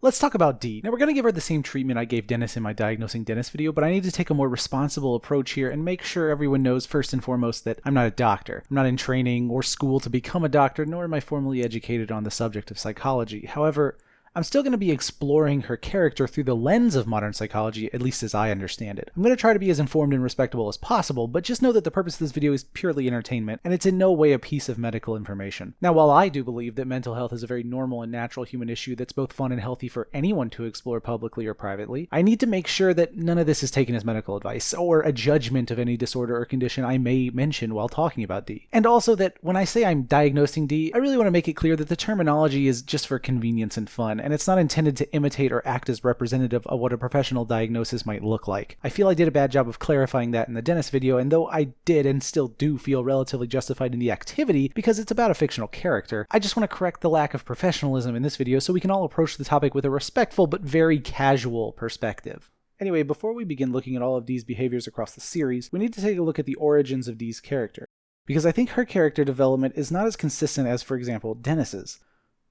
Let's talk about Dee. Now we're going to give her the same treatment I gave Dennis in my Diagnosing Dennis video, but I need to take a more responsible approach here and make sure everyone knows first and foremost that I'm not a doctor. I'm not in training or school to become a doctor, nor am I formally educated on the subject of psychology. However, I'm still going to be exploring her character through the lens of modern psychology, at least as I understand it. I'm going to try to be as informed and respectable as possible, but just know that the purpose of this video is purely entertainment, and it's in no way a piece of medical information. Now, while I do believe that mental health is a very normal and natural human issue that's both fun and healthy for anyone to explore publicly or privately, I need to make sure that none of this is taken as medical advice, or a judgment of any disorder or condition I may mention while talking about Dee. And also that when I say I'm diagnosing Dee, I really want to make it clear that the terminology is just for convenience and fun, and it's not intended to imitate or act as representative of what a professional diagnosis might look like. I feel I did a bad job of clarifying that in the Dennis video, and though I did and still do feel relatively justified in the activity because it's about a fictional character, I just want to correct the lack of professionalism in this video so we can all approach the topic with a respectful but very casual perspective. Anyway, before we begin looking at all of Dee's behaviors across the series, we need to take a look at the origins of Dee's character, because I think her character development is not as consistent as, for example, Dennis's.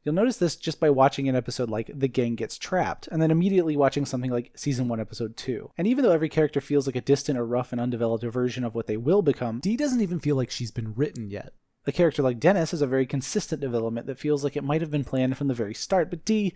You'll notice this just by watching an episode like The Gang Gets Trapped, and then immediately watching something like Season 1, Episode 2. And even though every character feels like a distant or rough and undeveloped version of what they will become, Dee doesn't even feel like she's been written yet. A character like Dennis has a very consistent development that feels like it might have been planned from the very start, but Dee,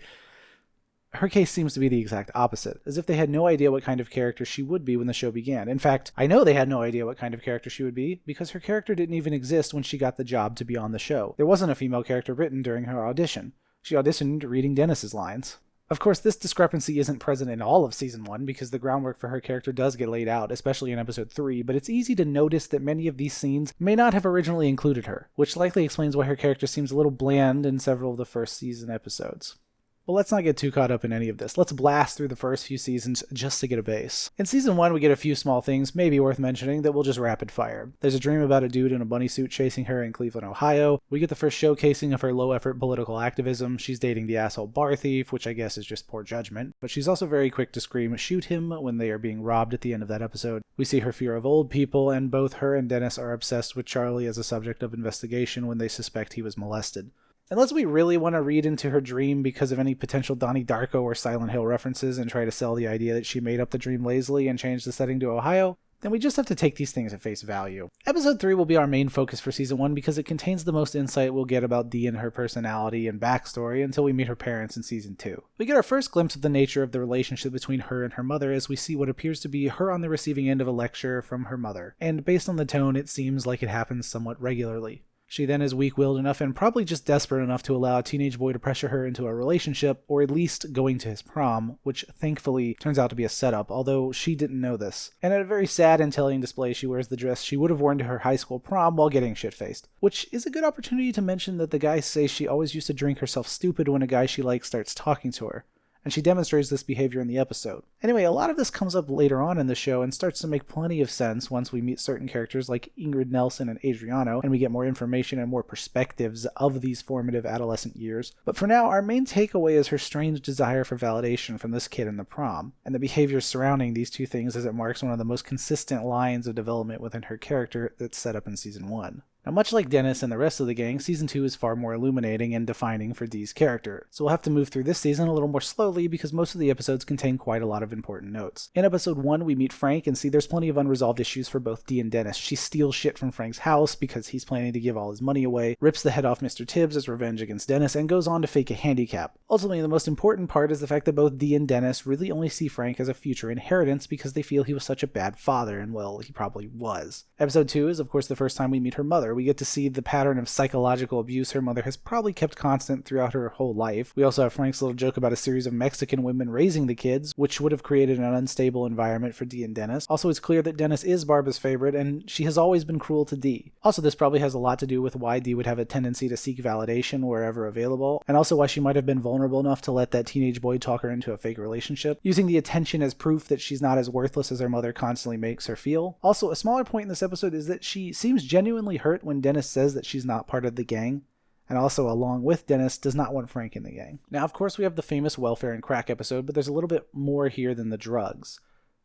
her case seems to be the exact opposite, as if they had no idea what kind of character she would be when the show began. In fact, I know they had no idea what kind of character she would be, because her character didn't even exist when she got the job to be on the show. There wasn't a female character written during her audition. She auditioned reading Dennis's lines. Of course, this discrepancy isn't present in all of Season 1, because the groundwork for her character does get laid out, especially in Episode 3, but it's easy to notice that many of these scenes may not have originally included her, which likely explains why her character seems a little bland in several of the first season episodes. But let's not get too caught up in any of this. Let's blast through the first few seasons just to get a base. In Season 1, we get a few small things, maybe worth mentioning, that we'll just rapid fire. There's a dream about a dude in a bunny suit chasing her in Cleveland, Ohio. We get the first showcasing of her low-effort political activism. She's dating the asshole bar thief, which I guess is just poor judgment. But she's also very quick to scream, "Shoot him," when they are being robbed at the end of that episode. We see her fear of old people, and both her and Dennis are obsessed with Charlie as a subject of investigation when they suspect he was molested. Unless we really want to read into her dream because of any potential Donnie Darko or Silent Hill references and try to sell the idea that she made up the dream lazily and changed the setting to Ohio, then we just have to take these things at face value. Episode 3 will be our main focus for Season 1 because it contains the most insight we'll get about Dee and her personality and backstory until we meet her parents in Season 2. We get our first glimpse of the nature of the relationship between her and her mother as we see what appears to be her on the receiving end of a lecture from her mother, and based on the tone, it seems like it happens somewhat regularly. She then is weak-willed enough and probably just desperate enough to allow a teenage boy to pressure her into a relationship, or at least going to his prom, which thankfully turns out to be a setup, although she didn't know this. And at a very sad and telling display, she wears the dress she would have worn to her high school prom while getting shit-faced. Which is a good opportunity to mention that the guy says she always used to drink herself stupid when a guy she likes starts talking to her, and she demonstrates this behavior in the episode. Anyway, a lot of this comes up later on in the show and starts to make plenty of sense once we meet certain characters like Ingrid Nelson and Adriano, and we get more information and more perspectives of these formative adolescent years. But for now, our main takeaway is her strange desire for validation from this kid in the prom, and the behaviors surrounding these two things as it marks one of the most consistent lines of development within her character that's set up in Season 1. Now, much like Dennis and the rest of the gang, Season 2 is far more illuminating and defining for Dee's character, so we'll have to move through this season a little more slowly because most of the episodes contain quite a lot of important notes. In Episode 1, we meet Frank and see there's plenty of unresolved issues for both Dee and Dennis. She steals shit from Frank's house because he's planning to give all his money away, rips the head off Mr. Tibbs as revenge against Dennis, and goes on to fake a handicap. Ultimately, the most important part is the fact that both Dee and Dennis really only see Frank as a future inheritance because they feel he was such a bad father, and well, he probably was. Episode 2 is, of course, the first time we meet her mother. We get to see the pattern of psychological abuse her mother has probably kept constant throughout her whole life. We also have Frank's little joke about a series of Mexican women raising the kids, which would have created an unstable environment for Dee and Dennis. Also, it's clear that Dennis is Barbara's favorite, and she has always been cruel to Dee. Also, this probably has a lot to do with why Dee would have a tendency to seek validation wherever available, and also why she might have been vulnerable enough to let that teenage boy talk her into a fake relationship, using the attention as proof that she's not as worthless as her mother constantly makes her feel. Also, a smaller point in this episode is that she seems genuinely hurt when Dennis says that she's not part of the gang, and also, along with Dennis, does not want Frank in the gang. Now, of course, we have the famous welfare and crack episode, but there's a little bit more here than the drugs.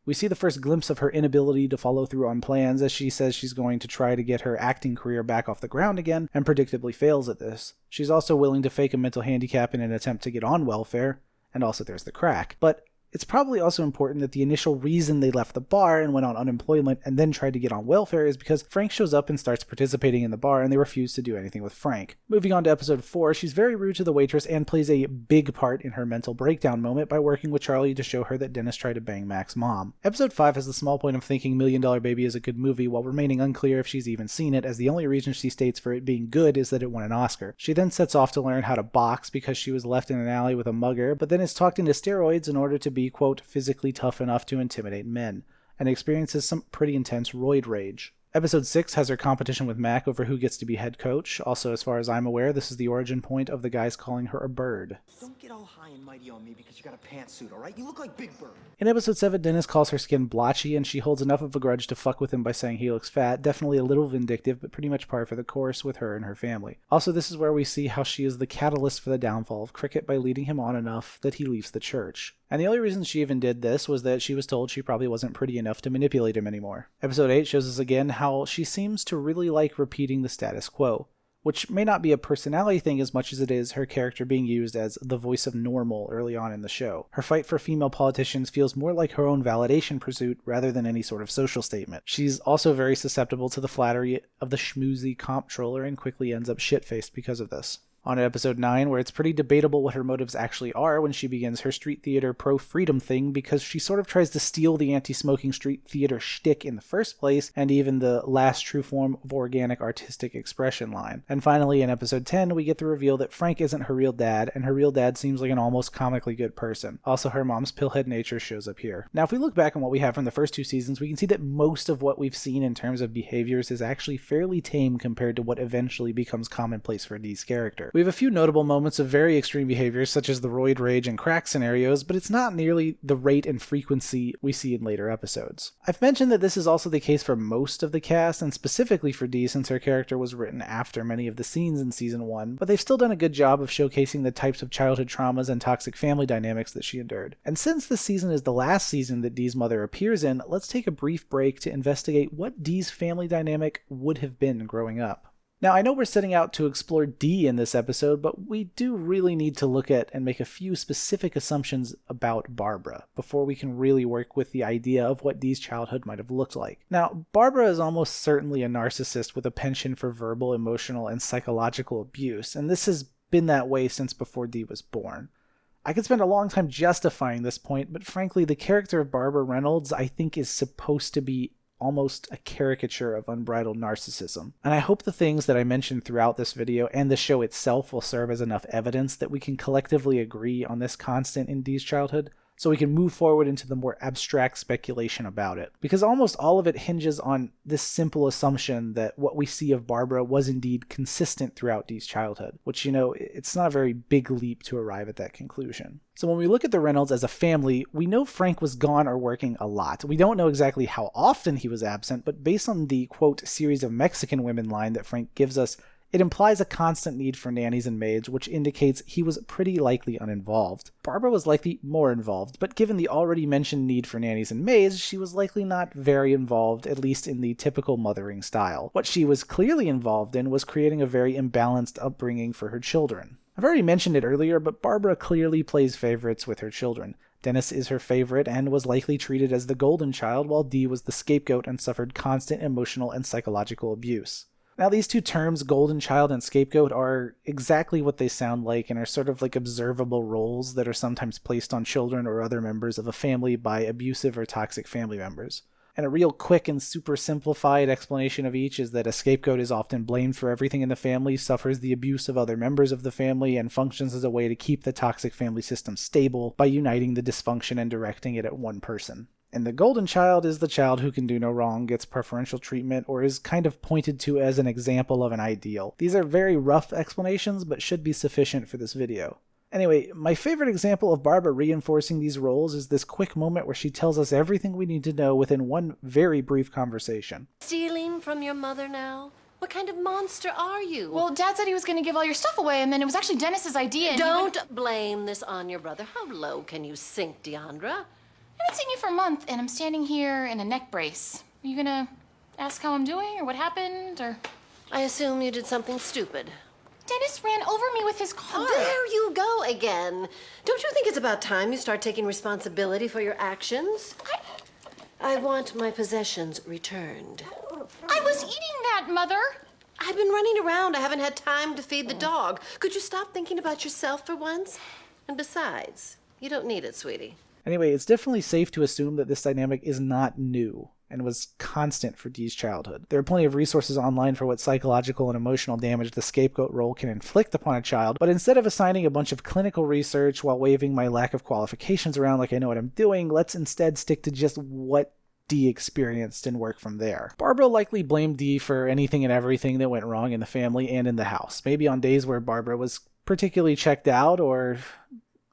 We see the first glimpse of her inability to follow through on plans as she says she's going to try to get her acting career back off the ground again, and predictably fails at this. She's also willing to fake a mental handicap in an attempt to get on welfare, And also there's the crack. But it's probably also important that the initial reason they left the bar and went on unemployment and then tried to get on welfare is because Frank shows up and starts participating in the bar and they refuse to do anything with Frank. Moving on to episode 4, she's very rude to the waitress and plays a big part in her mental breakdown moment by working with Charlie to show her that Dennis tried to bang Mac's mom. Episode 5 has the small point of thinking Million Dollar Baby is a good movie while remaining unclear if she's even seen it, as the only reason she states for it being good is that it won an Oscar. She then sets off to learn how to box because she was left in an alley with a mugger, but then is talked into steroids in order to be, quote, physically tough enough to intimidate men, and experiences some pretty intense roid rage. Episode 6 has her competition with Mac over who gets to be head coach. Also, as far as I'm aware, this is the origin point of the guys calling her a bird. Don't get all high and mighty on me because you got a pantsuit, alright? You look like Big Bird. In episode 7, Dennis calls her skin blotchy, and she holds enough of a grudge to fuck with him by saying he looks fat. Definitely a little vindictive, but pretty much par for the course with her and her family. Also, this is where we see how she is the catalyst for the downfall of Cricket by leading him on enough that he leaves the church. And the only reason she even did this was that she was told she probably wasn't pretty enough to manipulate him anymore. Episode 8 shows us again how she seems to really like repeating the status quo, which may not be a personality thing as much as it is her character being used as the voice of normal early on in the show. Her fight for female politicians feels more like her own validation pursuit rather than any sort of social statement. She's also very susceptible to the flattery of the schmoozy comptroller and quickly ends up shit-faced because of this. On to episode 9, where it's pretty debatable what her motives actually are when she begins her street theater pro-freedom thing, because she sort of tries to steal the anti-smoking street theater shtick in the first place, and even the last true form of organic artistic expression line. And finally, in episode 10, we get the reveal that Frank isn't her real dad, and her real dad seems like an almost comically good person. Also, her mom's pillhead nature shows up here. Now, if we look back on what we have from the first 2 seasons, we can see that most of what we've seen in terms of behaviors is actually fairly tame compared to what eventually becomes commonplace for Dee's character. We have a few notable moments of very extreme behaviors, such as the roid rage and crack scenarios, but it's not nearly the rate and frequency we see in later episodes. I've mentioned that this is also the case for most of the cast, and specifically for Dee since her character was written after many of the scenes in season 1, but they've still done a good job of showcasing the types of childhood traumas and toxic family dynamics that she endured. And since this season is the last season that Dee's mother appears in, let's take a brief break to investigate what Dee's family dynamic would have been growing up. Now, I know we're setting out to explore Dee in this episode, but we do really need to look at and make a few specific assumptions about Barbara before we can really work with the idea of what Dee's childhood might have looked like. Now, Barbara is almost certainly a narcissist with a penchant for verbal, emotional, and psychological abuse, and this has been that way since before Dee was born. I could spend a long time justifying this point, but frankly, the character of Barbara Reynolds I think is supposed to be almost a caricature of unbridled narcissism. And I hope the things that I mentioned throughout this video and the show itself will serve as enough evidence that we can collectively agree on this constant in Dee's childhood, so we can move forward into the more abstract speculation about it. Because almost all of it hinges on this simple assumption that what we see of Barbara was indeed consistent throughout Dee's childhood, which, you know, it's not a very big leap to arrive at that conclusion. So when we look at the Reynolds as a family, we know Frank was gone or working a lot. We don't know exactly how often he was absent, but based on the, quote, series of Mexican women line that Frank gives us, it implies a constant need for nannies and maids, which indicates he was pretty likely uninvolved. Barbara was likely more involved, but given the already mentioned need for nannies and maids, she was likely not very involved, at least in the typical mothering style. What she was clearly involved in was creating a very imbalanced upbringing for her children. I've already mentioned it earlier, but Barbara clearly plays favorites with her children. Dennis is her favorite and was likely treated as the golden child, while Dee was the scapegoat and suffered constant emotional and psychological abuse. Now, these two terms, golden child and scapegoat, are exactly what they sound like and are sort of like observable roles that are sometimes placed on children or other members of a family by abusive or toxic family members. And a real quick and super simplified explanation of each is that a scapegoat is often blamed for everything in the family, suffers the abuse of other members of the family, and functions as a way to keep the toxic family system stable by uniting the dysfunction and directing it at one person. And the golden child is the child who can do no wrong, gets preferential treatment, or is kind of pointed to as an example of an ideal. These are very rough explanations, but should be sufficient for this video. Anyway, my favorite example of Barbara reinforcing these roles is this quick moment where she tells us everything we need to know within one very brief conversation. Stealing from your mother now? What kind of monster are you? Well, Dad said he was going to give all your stuff away, and then it was actually Dennis's idea. And Don't blame this on your brother. How low can you sink, Deandra? I haven't seen you for a month, and I'm standing here in a neck brace. Are you gonna ask how I'm doing, or what happened, or...? I assume you did something stupid. Dennis ran over me with his car. There you go again. Don't you think it's about time you start taking responsibility for your actions? I want my possessions returned. I was eating that, Mother. I've been running around. I haven't had time to feed the dog. Could you stop thinking about yourself for once? And besides, you don't need it, sweetie. Anyway, it's definitely safe to assume that this dynamic is not new and was constant for Dee's childhood. There are plenty of resources online for what psychological and emotional damage the scapegoat role can inflict upon a child, but instead of assigning a bunch of clinical research while waving my lack of qualifications around like I know what I'm doing, let's instead stick to just what Dee experienced and work from there. Barbara likely blamed Dee for anything and everything that went wrong in the family and in the house. Maybe on days where Barbara was particularly checked out or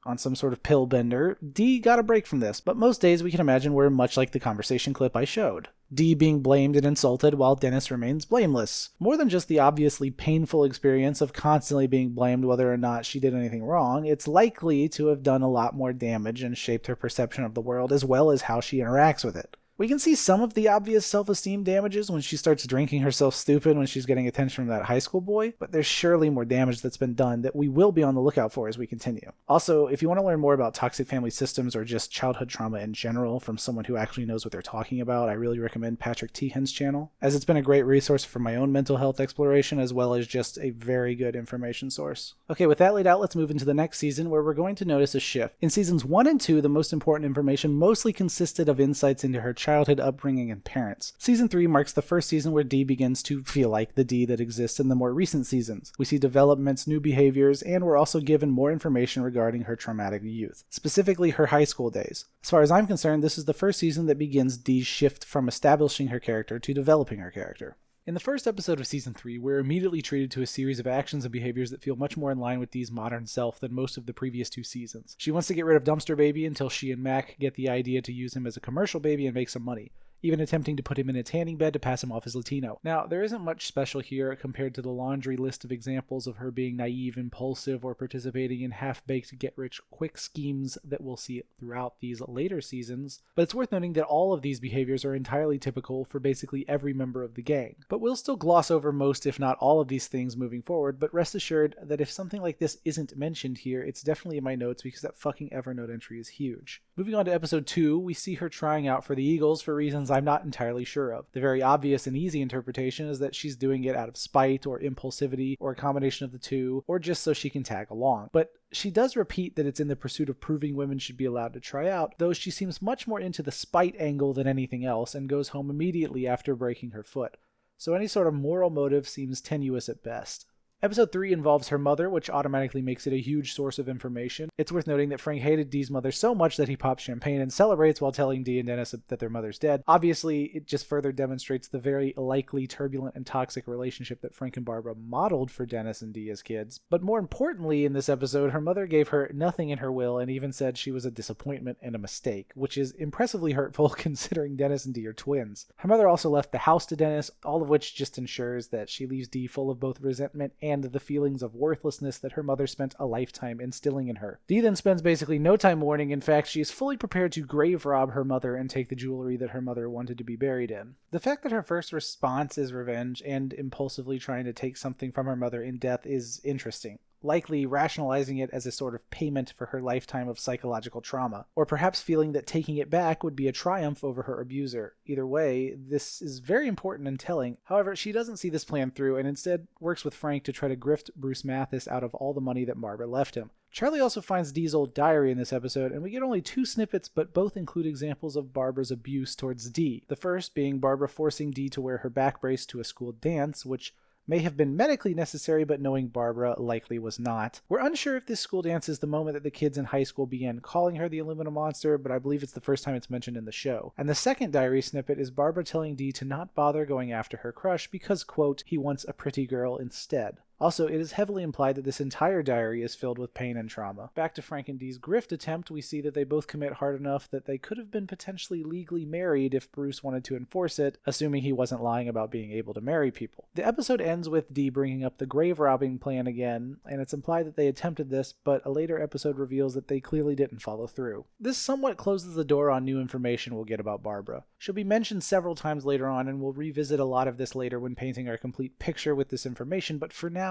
on some sort of pill bender, Dee got a break from this, but most days we can imagine were much like the conversation clip I showed. Dee being blamed and insulted while Dennis remains blameless. More than just the obviously painful experience of constantly being blamed whether or not she did anything wrong, it's likely to have done a lot more damage and shaped her perception of the world as well as how she interacts with it. We can see some of the obvious self-esteem damages when she starts drinking herself stupid when she's getting attention from that high school boy, but there's surely more damage that's been done that we will be on the lookout for as we continue. Also, if you want to learn more about toxic family systems or just childhood trauma in general from someone who actually knows what they're talking about, I really recommend Patrick Teehan's channel, as it's been a great resource for my own mental health exploration as well as just a very good information source. Okay, with that laid out, let's move into the next season where we're going to notice a shift. In seasons 1 and 2, the most important information mostly consisted of insights into her childhood upbringing and parents. Season 3 marks the first season where Dee begins to feel like the Dee that exists in the more recent seasons. We see developments, new behaviors, and we're also given more information regarding her traumatic youth, specifically her high school days. As far as I'm concerned, this is the first season that begins Dee's shift from establishing her character to developing her character. In the first episode of Season 3, we're immediately treated to a series of actions and behaviors that feel much more in line with Dee's modern self than most of the previous 2 seasons. She wants to get rid of Dumpster Baby until she and Mac get the idea to use him as a commercial baby and make some money, even attempting to put him in a tanning bed to pass him off as Latino. Now, there isn't much special here compared to the laundry list of examples of her being naive, impulsive, or participating in half-baked get-rich-quick schemes that we'll see throughout these later seasons, but it's worth noting that all of these behaviors are entirely typical for basically every member of the gang. But we'll still gloss over most, if not all, of these things moving forward, but rest assured that if something like this isn't mentioned here, it's definitely in my notes because that fucking Evernote entry is huge. Moving on to episode 2, we see her trying out for the Eagles for reasons I'm not entirely sure of. The very obvious and easy interpretation is that she's doing it out of spite or impulsivity or a combination of the two, or just so she can tag along. But she does repeat that it's in the pursuit of proving women should be allowed to try out, though she seems much more into the spite angle than anything else and goes home immediately after breaking her foot. So any sort of moral motive seems tenuous at best. Episode 3 involves her mother, which automatically makes it a huge source of information. It's worth noting that Frank hated Dee's mother so much that he pops champagne and celebrates while telling Dee and Dennis that their mother's dead. Obviously, it just further demonstrates the very likely turbulent and toxic relationship that Frank and Barbara modeled for Dennis and Dee as kids. But more importantly, in this episode, her mother gave her nothing in her will and even said she was a disappointment and a mistake, which is impressively hurtful considering Dennis and Dee are twins. Her mother also left the house to Dennis, all of which just ensures that she leaves Dee full of both resentment and the feelings of worthlessness that her mother spent a lifetime instilling in her. Dee then spends basically no time mourning. In fact, she is fully prepared to grave rob her mother and take the jewelry that her mother wanted to be buried in. The fact that her first response is revenge and impulsively trying to take something from her mother in death is interesting, likely rationalizing it as a sort of payment for her lifetime of psychological trauma, or perhaps feeling that taking it back would be a triumph over her abuser. Either way, this is very important and telling. However, she doesn't see this plan through and instead works with Frank to try to grift Bruce Mathis out of all the money that Barbara left him. Charlie also finds Dee's old diary in this episode, and we get only 2 snippets, but both include examples of Barbara's abuse towards Dee. The first being Barbara forcing Dee to wear her back brace to a school dance, which may have been medically necessary, but knowing Barbara likely was not. We're unsure if this school dance is the moment that the kids in high school began calling her the Aluminum Monster, but I believe it's the first time it's mentioned in the show. And the second diary snippet is Barbara telling Dee to not bother going after her crush because, quote, he wants a pretty girl instead. Also, it is heavily implied that this entire diary is filled with pain and trauma. Back to Frank and Dee's grift attempt, we see that they both commit hard enough that they could have been potentially legally married if Bruce wanted to enforce it, assuming he wasn't lying about being able to marry people. The episode ends with Dee bringing up the grave robbing plan again, and it's implied that they attempted this, but a later episode reveals that they clearly didn't follow through. This somewhat closes the door on new information we'll get about Barbara. She'll be mentioned several times later on, and we'll revisit a lot of this later when painting our complete picture with this information, but for now,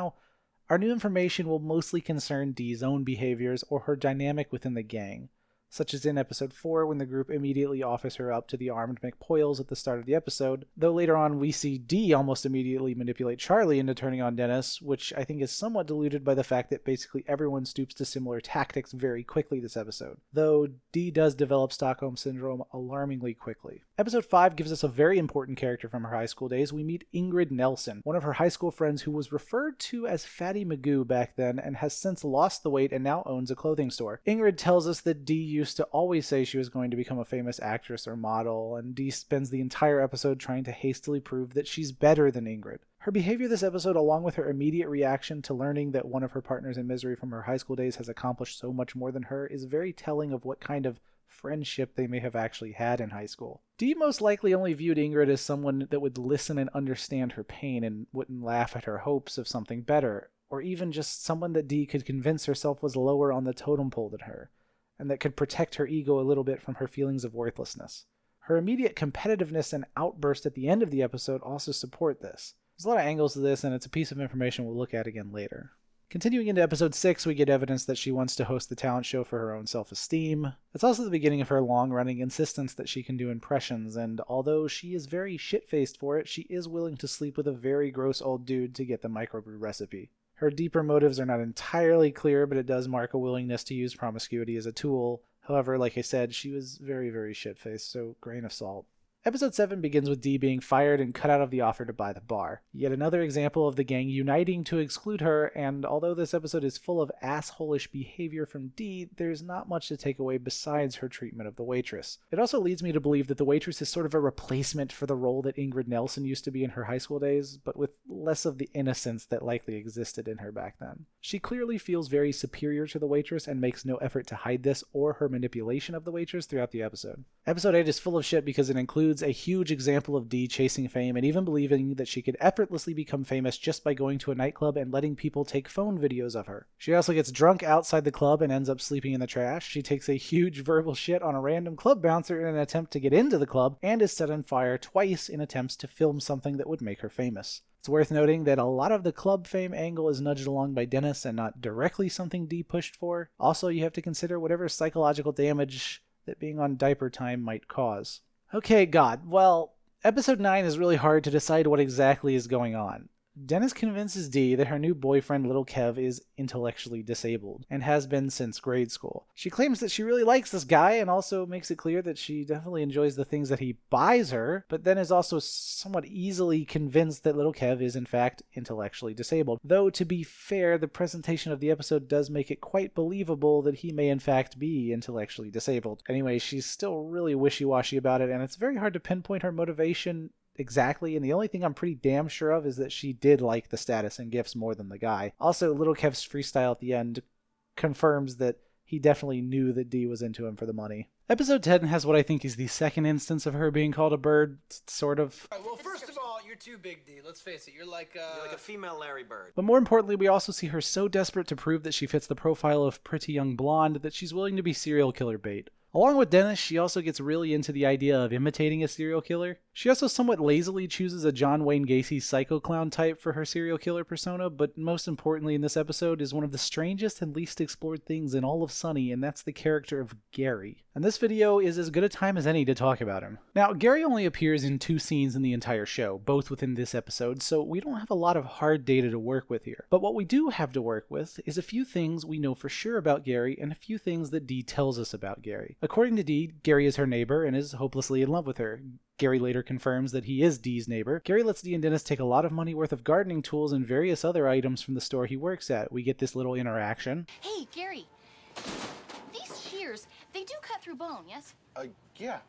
Our new information will mostly concern Dee's own behaviors or her dynamic within the gang, such as in episode 4 when the group immediately offers her up to the armed McPoyles at the start of the episode, though later on we see Dee almost immediately manipulate Charlie into turning on Dennis, which I think is somewhat diluted by the fact that basically everyone stoops to similar tactics very quickly this episode, though Dee does develop Stockholm Syndrome alarmingly quickly. Episode 5 gives us a very important character from her high school days. We meet Ingrid Nelson, one of her high school friends who was referred to as Fatty Magoo back then and has since lost the weight and now owns a clothing store. Ingrid tells us that Dee used to always say she was going to become a famous actress or model, and Dee spends the entire episode trying to hastily prove that she's better than Ingrid. Her behavior this episode, along with her immediate reaction to learning that one of her partners in misery from her high school days has accomplished so much more than her, is very telling of what kind of friendship they may have actually had in high school. Dee most likely only viewed Ingrid as someone that would listen and understand her pain and wouldn't laugh at her hopes of something better, or even just someone that Dee could convince herself was lower on the totem pole than her, and that could protect her ego a little bit from her feelings of worthlessness. Her immediate competitiveness and outburst at the end of the episode also support this. There's a lot of angles to this, and it's a piece of information we'll look at again later. Continuing into episode 6, we get evidence that she wants to host the talent show for her own self-esteem. It's also the beginning of her long-running insistence that she can do impressions, and although she is very shit-faced for it, she is willing to sleep with a very gross old dude to get the microbrew recipe. Her deeper motives are not entirely clear, but it does mark a willingness to use promiscuity as a tool. However, like I said, she was very, very shit-faced, so grain of salt. Episode 7 begins with Dee being fired and cut out of the offer to buy the bar. Yet another example of the gang uniting to exclude her, and although this episode is full of assholish behavior from Dee, there's not much to take away besides her treatment of the waitress. It also leads me to believe that the waitress is sort of a replacement for the role that Ingrid Nelson used to be in her high school days, but with less of the innocence that likely existed in her back then. She clearly feels very superior to the waitress and makes no effort to hide this or her manipulation of the waitress throughout the episode. Episode 8 is full of shit because it includes a huge example of Dee chasing fame and even believing that she could effortlessly become famous just by going to a nightclub and letting people take phone videos of her. She also gets drunk outside the club and ends up sleeping in the trash. She takes a huge verbal shit on a random club bouncer in an attempt to get into the club and is set on fire twice in attempts to film something that would make her famous. It's worth noting that a lot of the club fame angle is nudged along by Dennis and not directly something Dee pushed for. Also, you have to consider whatever psychological damage that being on diaper time might cause. Okay, God, well, episode 9 is really hard to decide what exactly is going on. Dennis convinces Dee that her new boyfriend, Little Kev, is intellectually disabled, and has been since grade school. She claims that she really likes this guy, and also makes it clear that she definitely enjoys the things that he buys her, but then is also somewhat easily convinced that Little Kev is in fact intellectually disabled. Though, to be fair, the presentation of the episode does make it quite believable that he may in fact be intellectually disabled. Anyway, she's still really wishy-washy about it, and it's very hard to pinpoint her motivation exactly, and the only thing I'm pretty damn sure of is that she did like the status and gifts more than the guy. Also, Little Kev's freestyle at the end confirms that he definitely knew that Dee was into him for the money. Episode 10 has what I think is the second instance of her being called a bird, sort of. Well, first of all, you're too big, Dee. Let's face it, you're like a female Larry Bird. But more importantly, we also see her so desperate to prove that she fits the profile of pretty young blonde that she's willing to be serial killer bait. Along with Dennis, she also gets really into the idea of imitating a serial killer. She also somewhat lazily chooses a John Wayne Gacy psycho clown type for her serial killer persona, but most importantly in this episode is one of the strangest and least explored things in all of Sunny, and that's the character of Gary. And this video is as good a time as any to talk about him. Now, Gary only appears in 2 scenes in the entire show, both within this episode, so we don't have a lot of hard data to work with here. But what we do have to work with is a few things we know for sure about Gary and a few things that Dee tells us about Gary. According to Dee, Gary is her neighbor and is hopelessly in love with her. Gary later confirms that he is Dee's neighbor. Gary lets Dee and Dennis take a lot of money worth of gardening tools and various other items from the store he works at. We get this little interaction. Hey, Gary. These shears, they do cut through bone, yes? Yeah,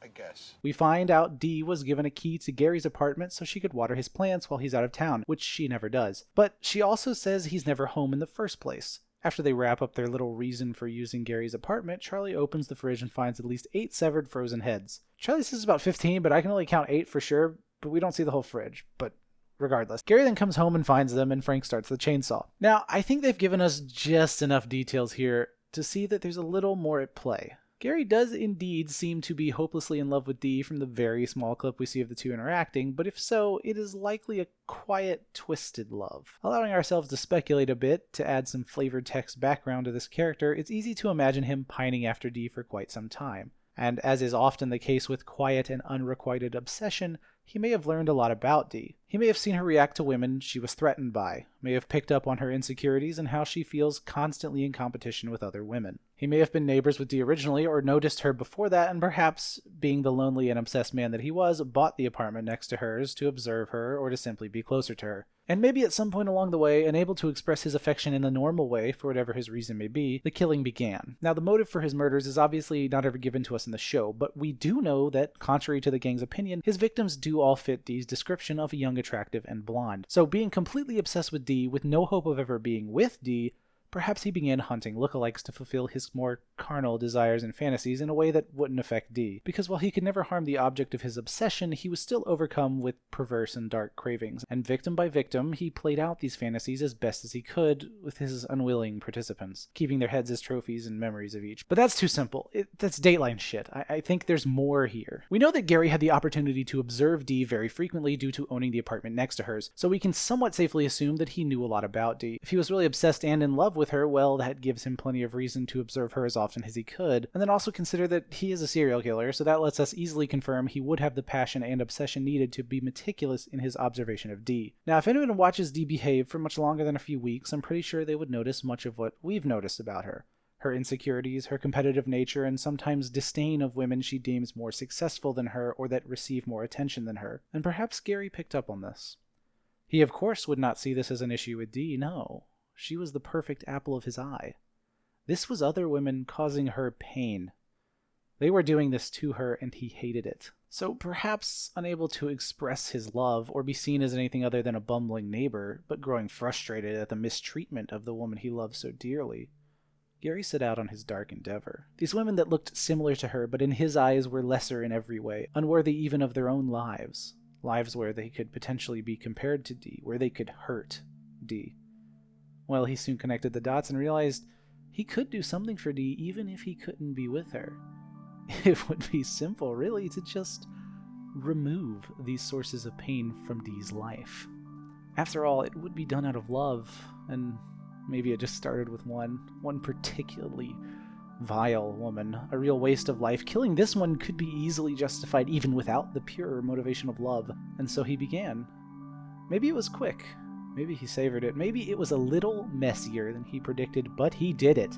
I guess. We find out Dee was given a key to Gary's apartment so she could water his plants while he's out of town, which she never does. But she also says he's never home in the first place. After they wrap up their little reason for using Gary's apartment, Charlie opens the fridge and finds at least 8 severed frozen heads. Charlie says about 15, but I can only count 8 for sure, but we don't see the whole fridge. But regardless, Gary then comes home and finds them, and Frank starts the chainsaw. Now, I think they've given us just enough details here to see that there's a little more at play. Gary does indeed seem to be hopelessly in love with Dee from the very small clip we see of the two interacting, but if so, it is likely a quiet, twisted love. Allowing ourselves to speculate a bit, to add some flavored text background to this character, it's easy to imagine him pining after Dee for quite some time. And as is often the case with quiet and unrequited obsession, he may have learned a lot about Dee. He may have seen her react to women she was threatened by, may have picked up on her insecurities and how she feels constantly in competition with other women. He may have been neighbors with Dee originally or noticed her before that, and perhaps, being the lonely and obsessed man that he was, bought the apartment next to hers to observe her or to simply be closer to her. And maybe at some point along the way, unable to express his affection in the normal way, for whatever his reason may be, the killing began. Now, the motive for his murders is obviously not ever given to us in the show, but we do know that, contrary to the gang's opinion, his victims do all fit Dee's description of young, attractive, and blonde. So being completely obsessed with Dee, with no hope of ever being with Dee, perhaps he began hunting lookalikes to fulfill his more carnal desires and fantasies in a way that wouldn't affect Dee. Because while he could never harm the object of his obsession, he was still overcome with perverse and dark cravings. And victim by victim, he played out these fantasies as best as he could with his unwilling participants, keeping their heads as trophies and memories of each. But that's too simple. That's Dateline shit. I think there's more here. We know that Gary had the opportunity to observe Dee very frequently due to owning the apartment next to hers, so we can somewhat safely assume that he knew a lot about Dee. If he was really obsessed and in love with her, well, that gives him plenty of reason to observe her as often as he could. And then also consider that he is a serial killer, so that lets us easily confirm he would have the passion and obsession needed to be meticulous in his observation of Dee. Now, if anyone watches Dee behave for much longer than a few weeks, I'm pretty sure they would notice much of what we've noticed about her. Her insecurities, her competitive nature, and sometimes disdain of women she deems more successful than her or that receive more attention than her. And perhaps Gary picked up on this. He, of course, would not see this as an issue with Dee, no. She was the perfect apple of his eye. This was other women causing her pain. They were doing this to her, and he hated it. So perhaps unable to express his love or be seen as anything other than a bumbling neighbor, but growing frustrated at the mistreatment of the woman he loved so dearly, Gary set out on his dark endeavor. These women that looked similar to her, but in his eyes were lesser in every way, unworthy even of their own lives. Lives where they could potentially be compared to Dee, where they could hurt Dee. Well, he soon connected the dots and realized he could do something for Dee even if he couldn't be with her. It would be simple, really, to just remove these sources of pain from Dee's life. After all, it would be done out of love, and maybe it just started with one particularly vile woman, a real waste of life. Killing this one could be easily justified even without the pure motivation of love, and so he began. Maybe it was quick. Maybe he savored it. Maybe it was a little messier than he predicted, but he did it.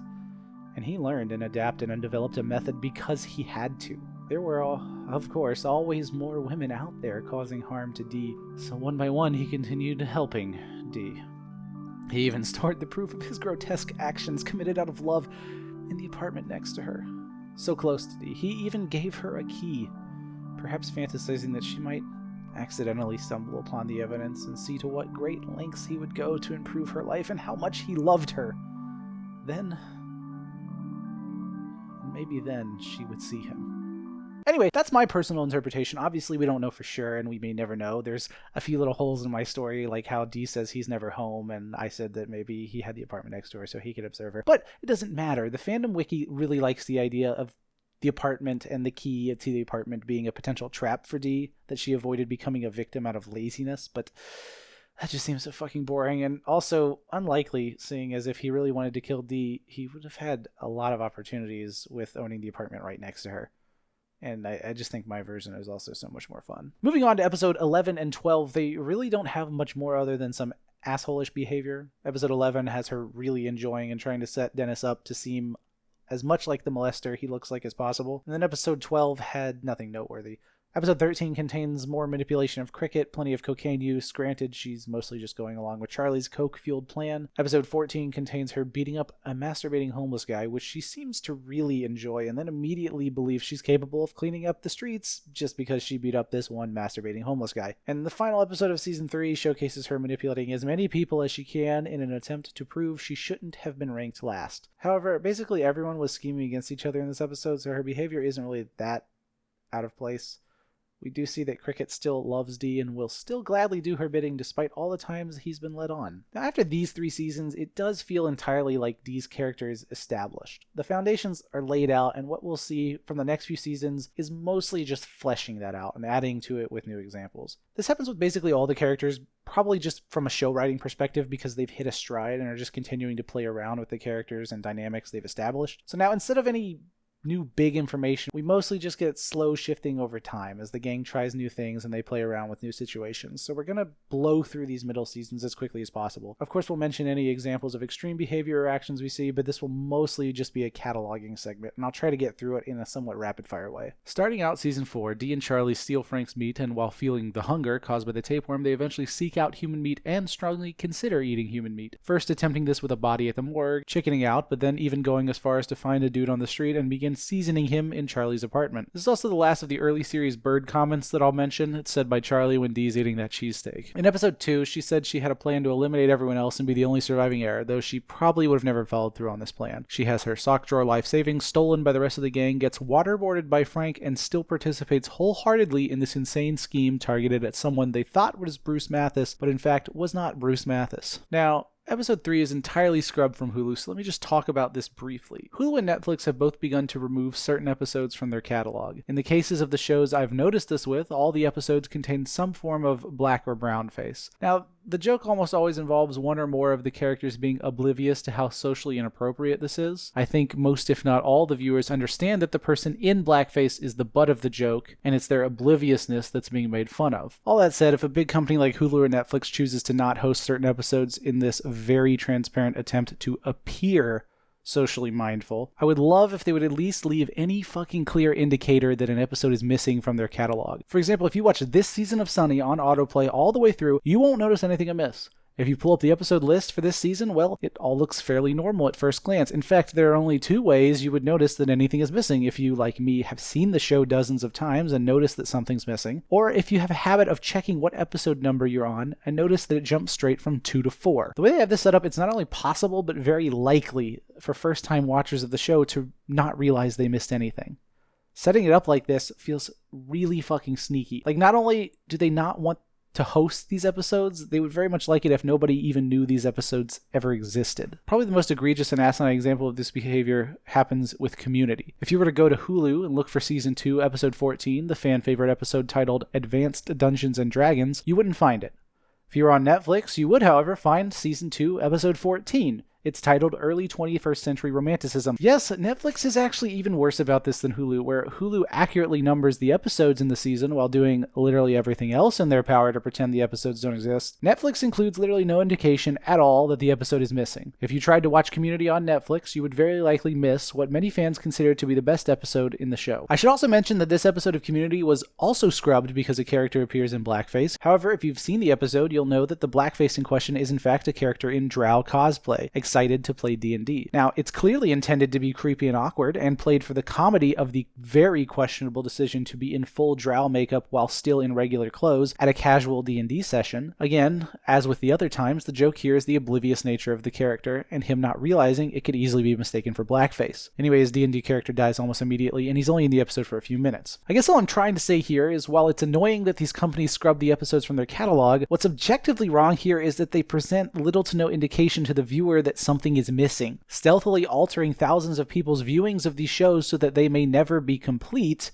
And he learned and adapted and developed a method because he had to. There were, of course, always more women out there causing harm to Dee, so one by one he continued helping Dee. He even stored the proof of his grotesque actions committed out of love in the apartment next to her. So close to Dee, he even gave her a key, perhaps fantasizing that she might accidentally stumble upon the evidence and see to what great lengths he would go to improve her life and how much he loved her. Then, maybe then, she would see him. Anyway, that's my personal interpretation. Obviously, we don't know for sure, and we may never know. There's a few little holes in my story, like how Dee says he's never home, and I said that maybe he had the apartment next door so he could observe her. But it doesn't matter. The fandom wiki really likes the idea of the apartment and the key to the apartment being a potential trap for Dee, that she avoided becoming a victim out of laziness, but that just seems so fucking boring and also unlikely, seeing as if he really wanted to kill Dee, he would have had a lot of opportunities with owning the apartment right next to her. And I just think my version is also so much more fun. Moving on to episode 11 and 12, they really don't have much more other than some asshole-ish behavior. Episode 11 has her really enjoying and trying to set Dennis up to seem as much like the molester he looks like as possible. And then episode 12 had nothing noteworthy. Episode 13 contains more manipulation of Cricket, plenty of cocaine use. Granted, she's mostly just going along with Charlie's coke-fueled plan. Episode 14 contains her beating up a masturbating homeless guy, which she seems to really enjoy, and then immediately believes she's capable of cleaning up the streets just because she beat up this one masturbating homeless guy. And the final episode of Season 3 showcases her manipulating as many people as she can in an attempt to prove she shouldn't have been ranked last. However, basically everyone was scheming against each other in this episode, so her behavior isn't really that out of place. We do see that Cricket still loves Dee and will still gladly do her bidding despite all the times he's been led on. Now, after these 3 seasons, it does feel entirely like Dee's character is established. The foundations are laid out, and what we'll see from the next few seasons is mostly just fleshing that out and adding to it with new examples. This happens with basically all the characters, probably just from a show writing perspective because they've hit a stride and are just continuing to play around with the characters and dynamics they've established. So now, instead of any new big information, we mostly just get slow shifting over time as the gang tries new things and they play around with new situations. So we're going to blow through these middle seasons as quickly as possible. Of course, we'll mention any examples of extreme behavior or actions we see, but this will mostly just be a cataloging segment, and I'll try to get through it in a somewhat rapid-fire way. Starting out season 4, Dee and Charlie steal Frank's meat, and while feeling the hunger caused by the tapeworm, they eventually seek out human meat and strongly consider eating human meat. First attempting this with a body at the morgue, chickening out, but then even going as far as to find a dude on the street and begin seasoning him in Charlie's apartment. This is also the last of the early series bird comments that I'll mention. It's said by Charlie when Dee's eating that cheesesteak. In episode 2, she said she had a plan to eliminate everyone else and be the only surviving heir, though she probably would have never followed through on this plan. She has her sock drawer life savings stolen by the rest of the gang, gets waterboarded by Frank, and still participates wholeheartedly in this insane scheme targeted at someone they thought was Bruce Mathis, but in fact was not Bruce Mathis. Now, Episode 3 is entirely scrubbed from Hulu, so let me just talk about this briefly. Hulu and Netflix have both begun to remove certain episodes from their catalog. In the cases of the shows I've noticed this with, all the episodes contain some form of black or brown face. Now, the joke almost always involves one or more of the characters being oblivious to how socially inappropriate this is. I think most, if not all, the viewers understand that the person in blackface is the butt of the joke, and it's their obliviousness that's being made fun of. All that said, if a big company like Hulu or Netflix chooses to not host certain episodes in this very transparent attempt to appear socially mindful, I would love if they would at least leave any fucking clear indicator that an episode is missing from their catalog. For example, if you watch this season of Sunny on autoplay all the way through, you won't notice anything amiss. If you pull up the episode list for this season, well, it all looks fairly normal at first glance. In fact, there are only 2 ways you would notice that anything is missing: if you, like me, have seen the show dozens of times and notice that something's missing, or if you have a habit of checking what episode number you're on and notice that it jumps straight from 2 to 4. The way they have this set up, it's not only possible, but very likely for first-time watchers of the show to not realize they missed anything. Setting it up like this feels really fucking sneaky. Like, not only do they not want to host these episodes, they would very much like it if nobody even knew these episodes ever existed. Probably the most egregious and asinine example of this behavior happens with Community. If you were to go to Hulu and look for Season 2, Episode 14, the fan favorite episode titled Advanced Dungeons and Dragons, you wouldn't find it. If you were on Netflix, you would, however, find Season 2, Episode 14. It's titled Early 21st Century Romanticism. Yes, Netflix is actually even worse about this than Hulu, where Hulu accurately numbers the episodes in the season while doing literally everything else in their power to pretend the episodes don't exist. Netflix includes literally no indication at all that the episode is missing. If you tried to watch Community on Netflix, you would very likely miss what many fans consider to be the best episode in the show. I should also mention that this episode of Community was also scrubbed because a character appears in blackface. However, if you've seen the episode, you'll know that the blackface in question is in fact a character in drow cosplay, excited to play D&D. Now, it's clearly intended to be creepy and awkward, and played for the comedy of the very questionable decision to be in full drow makeup while still in regular clothes at a casual D&D session. Again, as with the other times, the joke here is the oblivious nature of the character, and him not realizing it could easily be mistaken for blackface. Anyway, his D&D character dies almost immediately, and he's only in the episode for a few minutes. I guess all I'm trying to say here is, while it's annoying that these companies scrub the episodes from their catalog, what's objectively wrong here is that they present little to no indication to the viewer that something is missing, stealthily altering thousands of people's viewings of these shows so that they may never be complete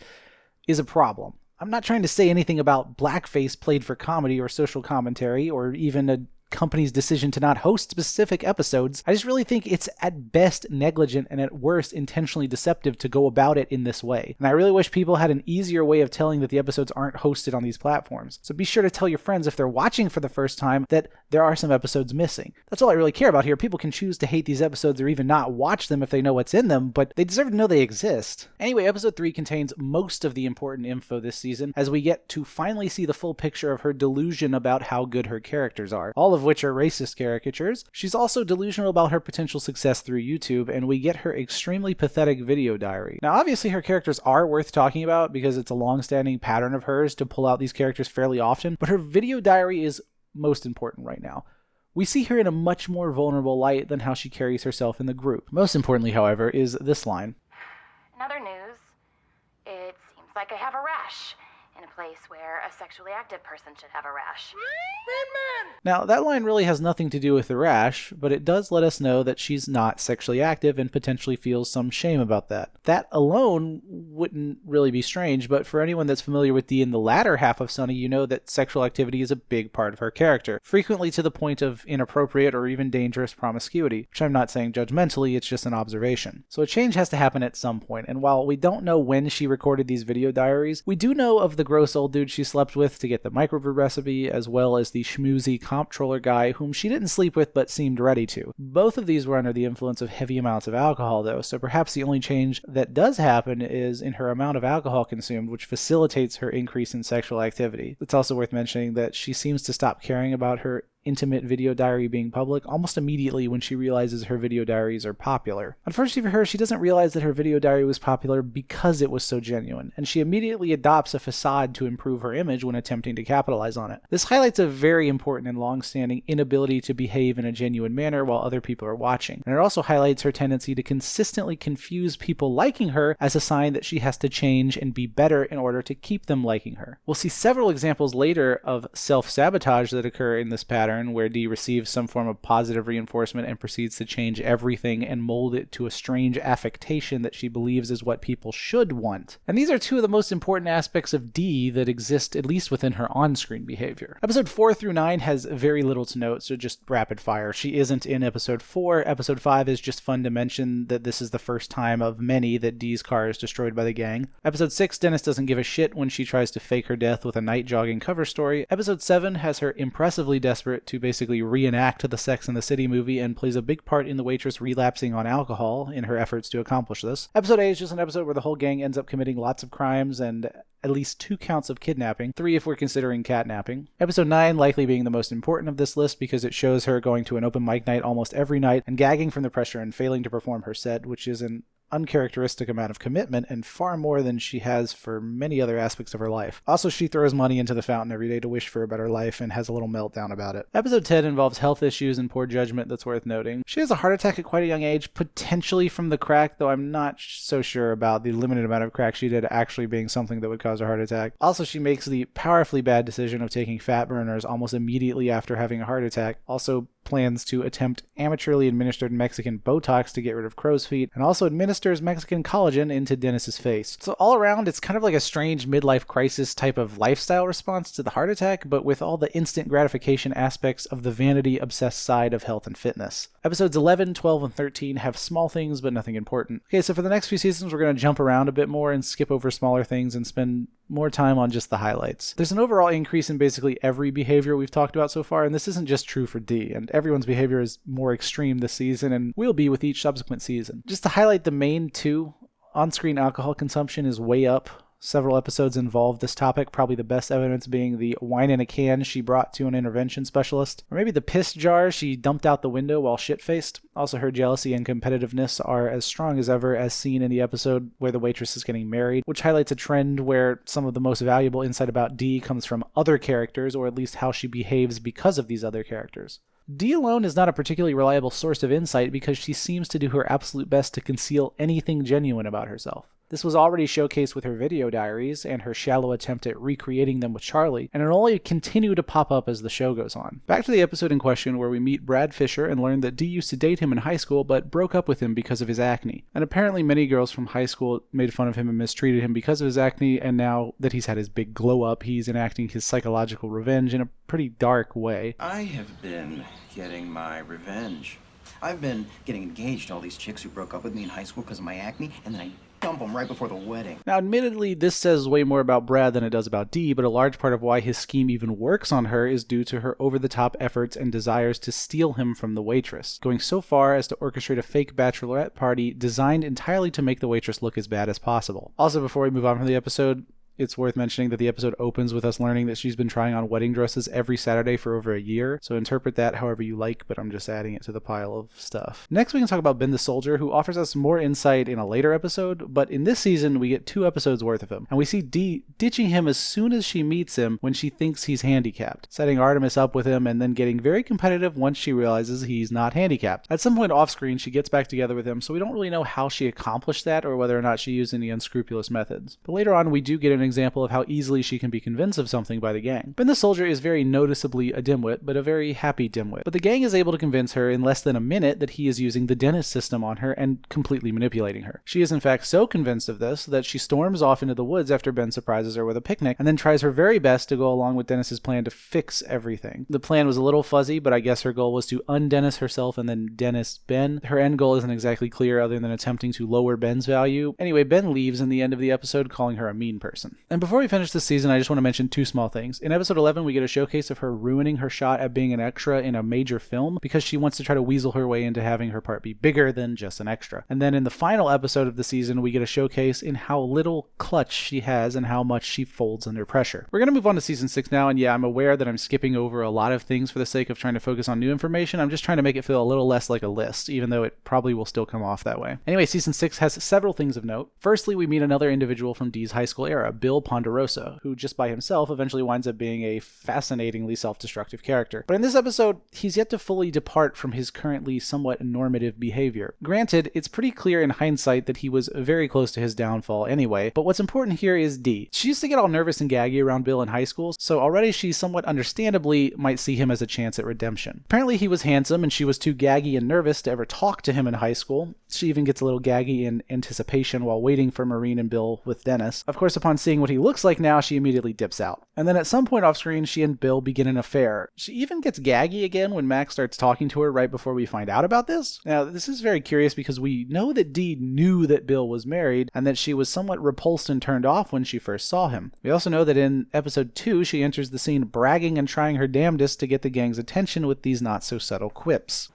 is a problem. I'm not trying to say anything about blackface played for comedy or social commentary or even a company's decision to not host specific episodes. I just really think it's at best negligent and at worst intentionally deceptive to go about it in this way. And I really wish people had an easier way of telling that the episodes aren't hosted on these platforms. So be sure to tell your friends if they're watching for the first time that there are some episodes missing. That's all I really care about here. People can choose to hate these episodes or even not watch them if they know what's in them, but they deserve to know they exist. Anyway, episode 3 contains most of the important info this season, as we get to finally see the full picture of her delusion about how good her characters are, all of which are racist caricatures. She's also delusional about her potential success through YouTube, and we get her extremely pathetic video diary. Now, obviously her characters are worth talking about because it's a long-standing pattern of hers to pull out these characters fairly often, but her video diary is most important right now. We see her in a much more vulnerable light than how she carries herself in the group. Most importantly, however, is this line. In other news, it seems like I have a rash. in a place where a sexually active person should have a rash. Now, that line really has nothing to do with the rash, but it does let us know that she's not sexually active and potentially feels some shame about that. That alone wouldn't really be strange, but for anyone that's familiar with Dee in the latter half of Sunny, you know that sexual activity is a big part of her character, frequently to the point of inappropriate or even dangerous promiscuity, which I'm not saying judgmentally, it's just an observation. So a change has to happen at some point, and while we don't know when she recorded these video diaries, we do know of the gross old dude she slept with to get the microbrew recipe, as well as the schmoozy comptroller guy whom she didn't sleep with but seemed ready to. Both of these were under the influence of heavy amounts of alcohol though, so perhaps the only change that does happen is in her amount of alcohol consumed, which facilitates her increase in sexual activity. It's also worth mentioning that she seems to stop caring about her intimate video diary being public almost immediately when she realizes her video diaries are popular. Unfortunately for her, she doesn't realize that her video diary was popular because it was so genuine, and she immediately adopts a facade to improve her image when attempting to capitalize on it. This highlights a very important and long-standing inability to behave in a genuine manner while other people are watching, and it also highlights her tendency to consistently confuse people liking her as a sign that she has to change and be better in order to keep them liking her. We'll see several examples later of self-sabotage that occur in this pattern, where Dee receives some form of positive reinforcement and proceeds to change everything and mold it to a strange affectation that she believes is what people should want. And these are two of the most important aspects of Dee that exist at least within her on-screen behavior. Episode 4 through 9 has very little to note, so just rapid fire. She isn't in episode 4. Episode 5 is just fun to mention that this is the first time of many that Dee's car is destroyed by the gang. Episode 6, Dennis doesn't give a shit when she tries to fake her death with a night jogging cover story. Episode 7 has her impressively desperate to basically reenact the Sex and the City movie and plays a big part in the waitress relapsing on alcohol in her efforts to accomplish this. Episode 8 is just an episode where the whole gang ends up committing lots of crimes and at least 2 counts of kidnapping, 3 if we're considering catnapping. Episode 9 likely being the most important of this list because it shows her going to an open mic night almost every night and gagging from the pressure and failing to perform her set, which is an uncharacteristic amount of commitment and far more than she has for many other aspects of her life. Also, she throws money into the fountain every day to wish for a better life and has a little meltdown about it. Episode 10 involves health issues and poor judgment that's worth noting. She has a heart attack at quite a young age, potentially from the crack, though I'm not so sure about the limited amount of crack she did actually being something that would cause a heart attack. Also, she makes the powerfully bad decision of taking fat burners almost immediately after having a heart attack. Also plans to attempt amateurly administered Mexican Botox to get rid of crow's feet, and also administers Mexican collagen into Dennis's face. So all around, it's kind of like a strange midlife crisis type of lifestyle response to the heart attack, but with all the instant gratification aspects of the vanity-obsessed side of health and fitness. Episodes 11, 12, and 13 have small things, but nothing important. Okay, so for the next few seasons, we're going to jump around a bit more and skip over smaller things and spend more time on just the highlights. There's an overall increase in basically every behavior we've talked about so far, and this isn't just true for Dee, and everyone's behavior is more extreme this season and will be with each subsequent season. Just to highlight the main two, on-screen alcohol consumption is way up. Several episodes involve this topic, probably the best evidence being the wine in a can she brought to an intervention specialist, or maybe the piss jar she dumped out the window while shit-faced. Also, her jealousy and competitiveness are as strong as ever, as seen in the episode where the waitress is getting married, which highlights a trend where some of the most valuable insight about Dee comes from other characters, or at least how she behaves because of these other characters. Dee alone is not a particularly reliable source of insight because she seems to do her absolute best to conceal anything genuine about herself. This was already showcased with her video diaries and her shallow attempt at recreating them with Charlie, and it'll only continue to pop up as the show goes on. Back to the episode in question where we meet Brad Fisher and learn that Dee used to date him in high school but broke up with him because of his acne. And apparently many girls from high school made fun of him and mistreated him because of his acne, and now that he's had his big glow up, he's enacting his psychological revenge in a pretty dark way. I have been getting my revenge. I've been getting engaged to all these chicks who broke up with me in high school because of my acne, and then I dump them right before the wedding. Now, admittedly, this says way more about Brad than it does about Dee, but a large part of why his scheme even works on her is due to her over-the-top efforts and desires to steal him from the waitress, going so far as to orchestrate a fake bachelorette party designed entirely to make the waitress look as bad as possible. Also, before we move on from the episode, it's worth mentioning that the episode opens with us learning that she's been trying on wedding dresses every Saturday for over a year, so interpret that however you like, but I'm just adding it to the pile of stuff. Next we can talk about Ben the Soldier, who offers us more insight in a later episode, but in this season we get 2 episodes worth of him, and we see Dee ditching him as soon as she meets him when she thinks he's handicapped, setting Artemis up with him and then getting very competitive once she realizes he's not handicapped. At some point off screen she gets back together with him, so we don't really know how she accomplished that or whether or not she used any unscrupulous methods. But later on we do get an example of how easily she can be convinced of something by the gang. Ben the Soldier is very noticeably a dimwit, but a very happy dimwit. But the gang is able to convince her in less than a minute that he is using the dentist system on her and completely manipulating her. She is in fact so convinced of this that she storms off into the woods after Ben surprises her with a picnic, and then tries her very best to go along with Dennis's plan to fix everything. The plan was a little fuzzy, but I guess her goal was to un-Dennis herself and then Dennis Ben. Her end goal isn't exactly clear other than attempting to lower Ben's value. Anyway, Ben leaves in the end of the episode, calling her a mean person. And before we finish this season, I just want to mention two small things. In episode 11, we get a showcase of her ruining her shot at being an extra in a major film because she wants to try to weasel her way into having her part be bigger than just an extra. And then in the final episode of the season, we get a showcase in how little clutch she has and how much she folds under pressure. We're going to move on to season 6 now, and yeah, I'm aware that I'm skipping over a lot of things for the sake of trying to focus on new information. I'm just trying to make it feel a little less like a list, even though it probably will still come off that way. Anyway, season 6 has several things of note. Firstly, we meet another individual from Dee's high school era, Bill Ponderosa, who just by himself eventually winds up being a fascinatingly self-destructive character. But in this episode, he's yet to fully depart from his currently somewhat normative behavior. Granted, it's pretty clear in hindsight that he was very close to his downfall anyway, but what's important here is Dee. She used to get all nervous and gaggy around Bill in high school, so already she somewhat understandably might see him as a chance at redemption. Apparently he was handsome and she was too gaggy and nervous to ever talk to him in high school. She even gets a little gaggy in anticipation while waiting for Maureen and Bill with Dennis. Of course, upon seeing what he looks like now, she immediately dips out. And then at some point off screen, she and Bill begin an affair. She even gets gaggy again when Max starts talking to her right before we find out about this. Now, this is very curious because we know that Dee knew that Bill was married and that she was somewhat repulsed and turned off when she first saw him. We also know that in episode 2, she enters the scene bragging and trying her damnedest to get the gang's attention with these not so subtle quips.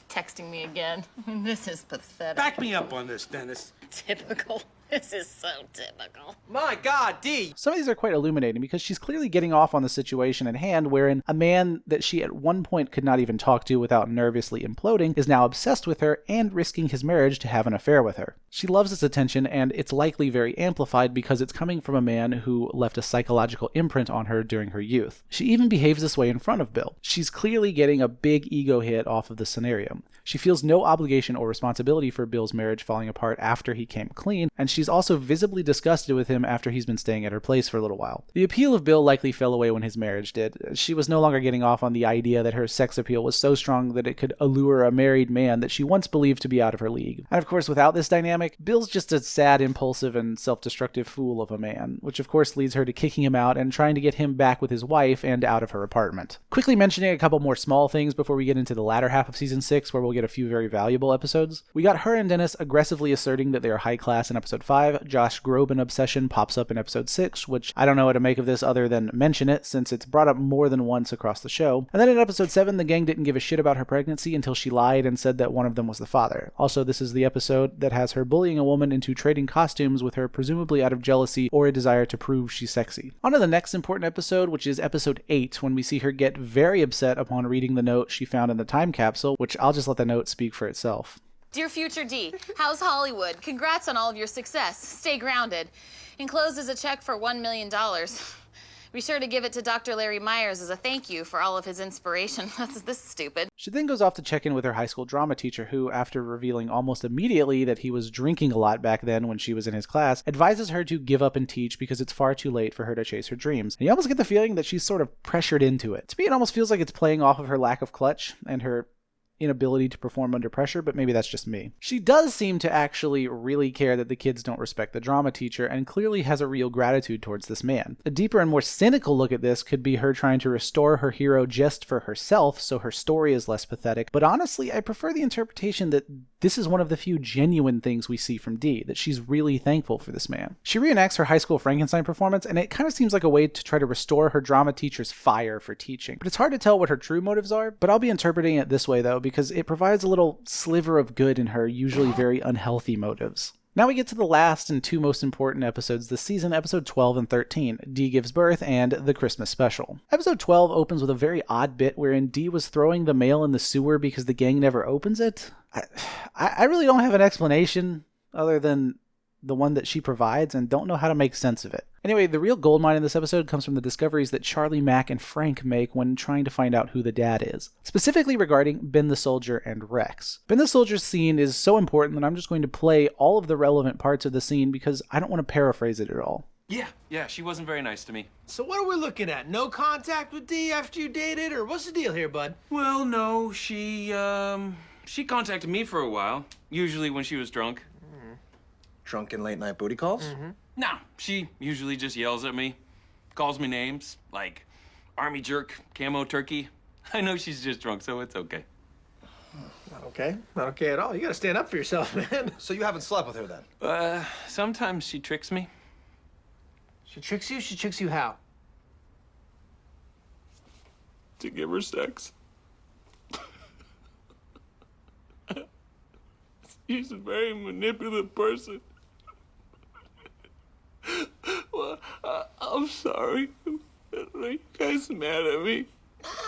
Texting me again. This is pathetic. Back me up on this, Dennis. Typical. This is so typical. My God, Dee! Some of these are quite illuminating because she's clearly getting off on the situation at hand wherein a man that she at one point could not even talk to without nervously imploding is now obsessed with her and risking his marriage to have an affair with her. She loves this attention, and it's likely very amplified because it's coming from a man who left a psychological imprint on her during her youth. She even behaves this way in front of Bill. She's clearly getting a big ego hit off of the scenario. She feels no obligation or responsibility for Bill's marriage falling apart after he came clean, and she's also visibly disgusted with him after he's been staying at her place for a little while. The appeal of Bill likely fell away when his marriage did. She was no longer getting off on the idea that her sex appeal was so strong that it could allure a married man that she once believed to be out of her league. And of course, without this dynamic, Bill's just a sad, impulsive, and self-destructive fool of a man, which of course leads her to kicking him out and trying to get him back with his wife and out of her apartment. Quickly mentioning a couple more small things before we get into the latter half of season 6, where we'll get a few very valuable episodes. We got her and Dennis aggressively asserting that they are high class in episode 5. Josh Groban obsession pops up in episode 6, which I don't know what to make of this other than mention it, since it's brought up more than once across the show. And then in episode 7, the gang didn't give a shit about her pregnancy until she lied and said that one of them was the father. Also, this is the episode that has her bullying a woman into trading costumes with her, presumably out of jealousy or a desire to prove she's sexy. On to the next important episode, which is episode 8, when we see her get very upset upon reading the note she found in the time capsule, which I'll just let the note speak for itself. Dear future Dee, how's Hollywood? Congrats on all of your success. Stay grounded. Enclosed is a check for $1 million. Be sure to give it to Dr. Larry Myers as a thank you for all of his inspiration. This is stupid. She then goes off to check in with her high school drama teacher who, after revealing almost immediately that he was drinking a lot back then when she was in his class, advises her to give up and teach because it's far too late for her to chase her dreams. And you almost get the feeling that she's sort of pressured into it. To me, it almost feels like it's playing off of her lack of clutch and her inability to perform under pressure, but maybe that's just me. She does seem to actually really care that the kids don't respect the drama teacher and clearly has a real gratitude towards this man. A deeper and more cynical look at this could be her trying to restore her hero just for herself so her story is less pathetic, but honestly, I prefer the interpretation that this is one of the few genuine things we see from Dee, that she's really thankful for this man. She reenacts her high school Frankenstein performance, and it kind of seems like a way to try to restore her drama teacher's fire for teaching. But it's hard to tell what her true motives are, but I'll be interpreting it this way though, because it provides a little sliver of good in her usually very unhealthy motives. Now we get to the last and two most important episodes this season, episode 12 and 13, Dee Gives Birth and the Christmas Special. Episode 12 opens with a very odd bit wherein Dee was throwing the mail in the sewer because the gang never opens it. I really don't have an explanation other than the one that she provides and don't know how to make sense of it. Anyway, the real goldmine in this episode comes from the discoveries that Charlie, Mac, and Frank make when trying to find out who the dad is. Specifically regarding Ben the Soldier and Rex. Ben the Soldier's scene is so important that I'm just going to play all of the relevant parts of the scene because I don't want to paraphrase it at all. Yeah, she wasn't very nice to me. So what are we looking at? No contact with Dee after you dated, or what's the deal here, bud? Well, no, she contacted me for a while, usually when she was drunk. Drunken late night booty calls? No, she usually just yells at me, calls me names, like army jerk, camo turkey. I know she's just drunk, so it's okay. Not okay. Not okay at all. You gotta stand up for yourself, man. So you haven't slept with her then? Sometimes she tricks me. She tricks you? She tricks you how? To give her sex. She's a very manipulative person. Well, I'm sorry. Are you guys mad at me?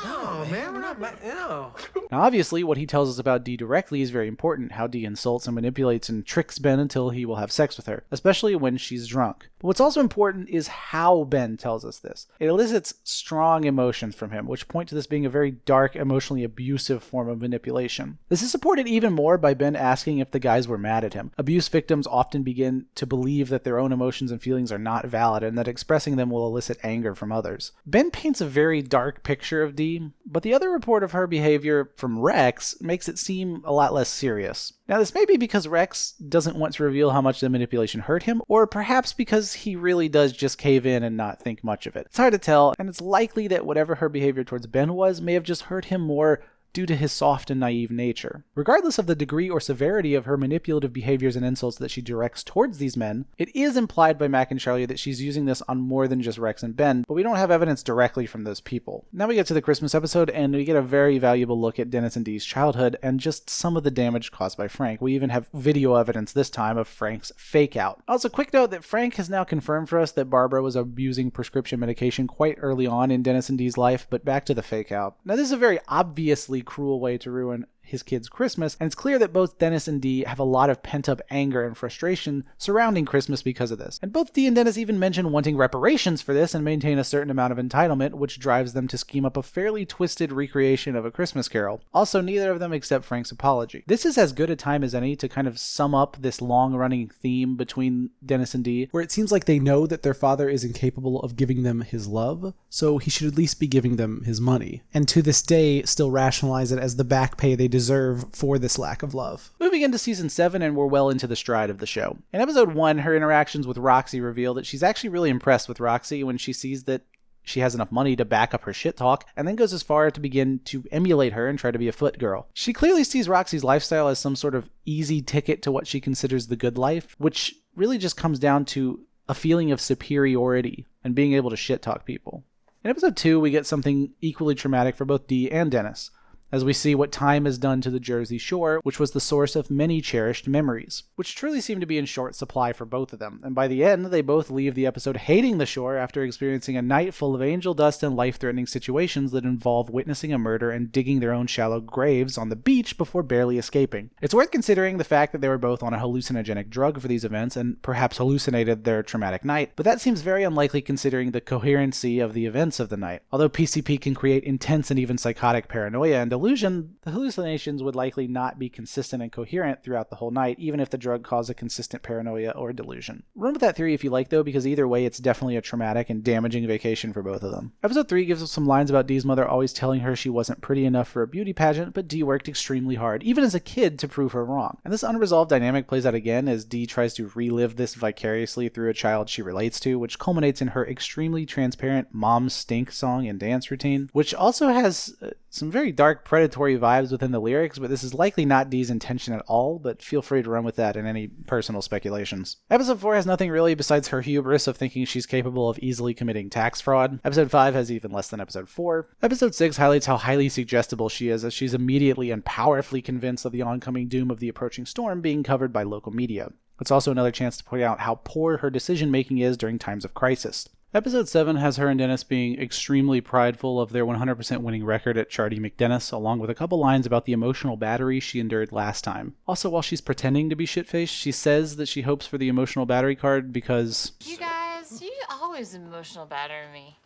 No, man, we're not mad. No. Now, obviously, what he tells us about Dee directly is very important, how Dee insults and manipulates and tricks Ben until he will have sex with her, especially when she's drunk. But what's also important is how Ben tells us this. It elicits strong emotions from him, which point to this being a very dark, emotionally abusive form of manipulation. This is supported even more by Ben asking if the guys were mad at him. Abuse victims often begin to believe that their own emotions and feelings are not valid and that expressing them will elicit anger from others. Ben paints a very dark picture of Dee, but the other report of her behavior from Rex makes it seem a lot less serious. Now, this may be because Rex doesn't want to reveal how much the manipulation hurt him, or perhaps because he really does just cave in and not think much of it. It's hard to tell, and it's likely that whatever her behavior towards Ben was may have just hurt him more due to his soft and naive nature. Regardless of the degree or severity of her manipulative behaviors and insults that she directs towards these men, it is implied by Mac and Charlie that she's using this on more than just Rex and Ben, but we don't have evidence directly from those people. Now we get to the Christmas episode, and we get a very valuable look at Dennis and Dee's childhood and just some of the damage caused by Frank. We even have video evidence this time of Frank's fake out. Also, quick note that Frank has now confirmed for us that Barbara was abusing prescription medication quite early on in Dennis and Dee's life, but back to the fake out. Now, this is a very obviously cruel way to ruin his kid's Christmas, and it's clear that both Dennis and Dee have a lot of pent-up anger and frustration surrounding Christmas because of this. And both Dee and Dennis even mention wanting reparations for this and maintain a certain amount of entitlement, which drives them to scheme up a fairly twisted recreation of A Christmas Carol. Also, neither of them accept Frank's apology. This is as good a time as any to kind of sum up this long-running theme between Dennis and Dee, where it seems like they know that their father is incapable of giving them his love, so he should at least be giving them his money. And to this day, still rationalize it as the back pay they deserve for this lack of love. Moving into season 7, and we're well into the stride of the show. In episode 1, her interactions with Roxy reveal that she's actually really impressed with Roxy when she sees that she has enough money to back up her shit talk, and then goes as far to begin to emulate her and try to be a foot girl. She clearly sees Roxy's lifestyle as some sort of easy ticket to what she considers the good life, which really just comes down to a feeling of superiority and being able to shit talk people. In episode 2, we get something equally traumatic for both Dee and Dennis, as we see what time has done to the Jersey Shore, which was the source of many cherished memories, which truly seem to be in short supply for both of them. And by the end, they both leave the episode hating the shore after experiencing a night full of angel dust and life-threatening situations that involve witnessing a murder and digging their own shallow graves on the beach before barely escaping. It's worth considering the fact that they were both on a hallucinogenic drug for these events and perhaps hallucinated their traumatic night, but that seems very unlikely considering the coherency of the events of the night. Although PCP can create intense and even psychotic paranoia and delusion, the hallucinations would likely not be consistent and coherent throughout the whole night, even if the drug caused a consistent paranoia or delusion. Run with that theory if you like, though, because either way, it's definitely a traumatic and damaging vacation for both of them. Episode 3 gives us some lines about Dee's mother always telling her she wasn't pretty enough for a beauty pageant, but Dee worked extremely hard, even as a kid, to prove her wrong. And this unresolved dynamic plays out again as Dee tries to relive this vicariously through a child she relates to, which culminates in her extremely transparent Mom Stink song and dance routine, which also has some very dark predatory vibes within the lyrics, but this is likely not Dee's intention at all, but feel free to run with that in any personal speculations. Episode 4 has nothing really besides her hubris of thinking she's capable of easily committing tax fraud. Episode 5 has even less than episode 4. Episode 6 highlights how highly suggestible she is, as she's immediately and powerfully convinced of the oncoming doom of the approaching storm being covered by local media. It's also another chance to point out how poor her decision-making is during times of crisis. Episode 7 has her and Dennis being extremely prideful of their 100% winning record at Chardee McDennis, along with a couple lines about the emotional battery she endured last time. Also, while she's pretending to be shit-faced, she says that she hopes for the emotional battery card because... You guys, you always emotional batter me.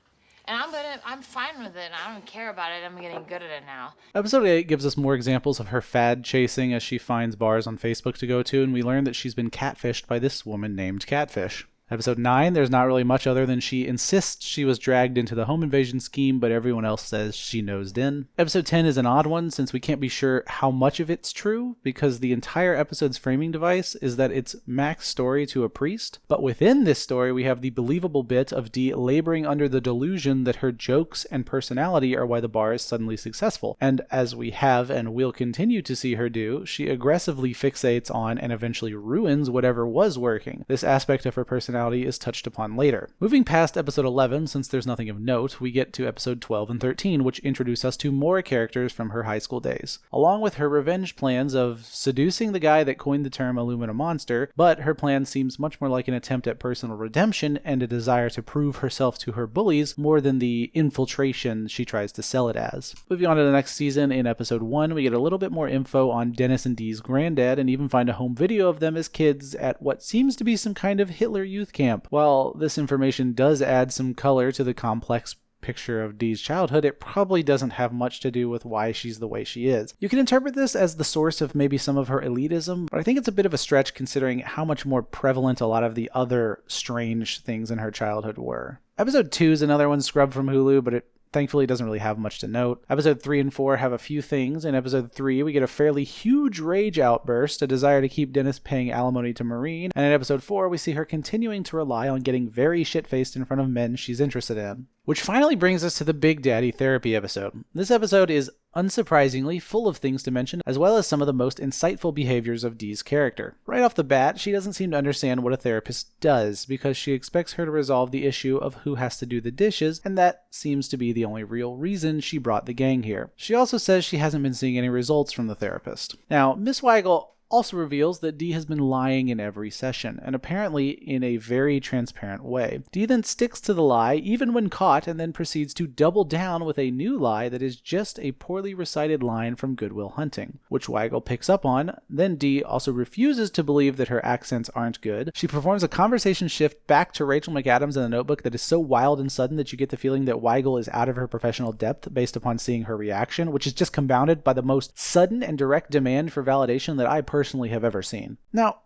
And I'm fine with it. I don't care about it. I'm getting good at it now. Episode 8 gives us more examples of her fad chasing as she finds bars on Facebook to go to, and we learn that she's been catfished by this woman named Catfish. Episode 9, there's not really much other than she insists she was dragged into the home invasion scheme, but everyone else says she nosed in. Episode 10 is an odd one since we can't be sure how much of it's true, because the entire episode's framing device is that it's Mac's story to a priest. But within this story, we have the believable bit of Dee laboring under the delusion that her jokes and personality are why the bar is suddenly successful. And as we have and will continue to see her do, she aggressively fixates on and eventually ruins whatever was working. This aspect of her personality is touched upon later. Moving past episode 11, since there's nothing of note, we get to episode 12 and 13, which introduce us to more characters from her high school days. Along with her revenge plans of seducing the guy that coined the term Illumina Monster, but her plan seems much more like an attempt at personal redemption and a desire to prove herself to her bullies more than the infiltration she tries to sell it as. Moving on to the next season, in episode 1, we get a little bit more info on Dennis and Dee's granddad and even find a home video of them as kids at what seems to be some kind of Hitler youth camp. While this information does add some color to the complex picture of Dee's childhood, it probably doesn't have much to do with why she's the way she is. You can interpret this as the source of maybe some of her elitism, but I think it's a bit of a stretch considering how much more prevalent a lot of the other strange things in her childhood were. Episode 2 is another one scrubbed from Hulu, but it thankfully doesn't really have much to note. Episode 3 and 4 have a few things. In episode 3, we get a fairly huge rage outburst, a desire to keep Dennis paying alimony to Maureen, and in episode 4, we see her continuing to rely on getting very shit-faced in front of men she's interested in. Which finally brings us to the Big Daddy therapy episode. This episode is unsurprisingly full of things to mention, as well as some of the most insightful behaviors of Dee's character. Right off the bat, she doesn't seem to understand what a therapist does, because she expects her to resolve the issue of who has to do the dishes, and that seems to be the only real reason she brought the gang here. She also says she hasn't been seeing any results from the therapist. Now, Miss Weigel also reveals that Dee has been lying in every session, and apparently in a very transparent way. Dee then sticks to the lie even when caught, and then proceeds to double down with a new lie that is just a poorly recited line from Good Will Hunting, which Weigel picks up on. Then Dee also refuses to believe that her accents aren't good. She performs a conversation shift back to Rachel McAdams in the Notebook that is so wild and sudden that you get the feeling that Weigel is out of her professional depth based upon seeing her reaction, which is just compounded by the most sudden and direct demand for validation that I personally have ever seen. Now,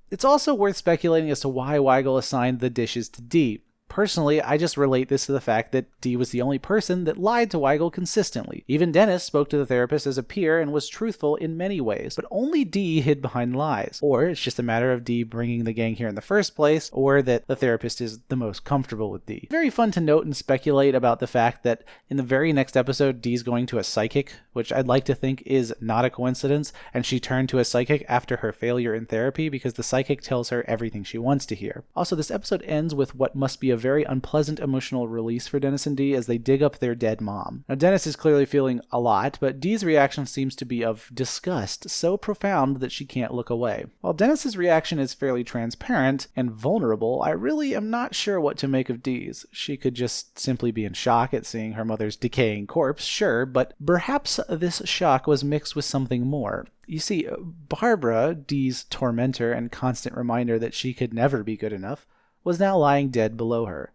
it's also worth speculating as to why Weigel assigned the dishes to Dee. Personally, I just relate this to the fact that Dee was the only person that lied to Weigel consistently. Even Dennis spoke to the therapist as a peer and was truthful in many ways, but only Dee hid behind lies. Or it's just a matter of Dee bringing the gang here in the first place, or that the therapist is the most comfortable with Dee. Very fun to note and speculate about the fact that in the very next episode, Dee's going to a psychic, which I'd like to think is not a coincidence, and she turned to a psychic after her failure in therapy because the psychic tells her everything she wants to hear. Also, this episode ends with what must be a very unpleasant emotional release for Dennis and Dee as they dig up their dead mom. Now, Dennis is clearly feeling a lot, but Dee's reaction seems to be of disgust, so profound that she can't look away. While Dennis's reaction is fairly transparent and vulnerable, I really am not sure what to make of Dee's. She could just simply be in shock at seeing her mother's decaying corpse, sure, but perhaps this shock was mixed with something more. You see, Barbara, Dee's tormentor and constant reminder that she could never be good enough, was now lying dead below her.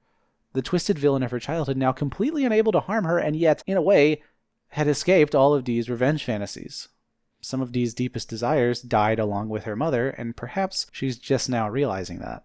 The twisted villain of her childhood, now completely unable to harm her, and yet, in a way, had escaped all of Dee's revenge fantasies. Some of Dee's deepest desires died along with her mother, and perhaps she's just now realizing that.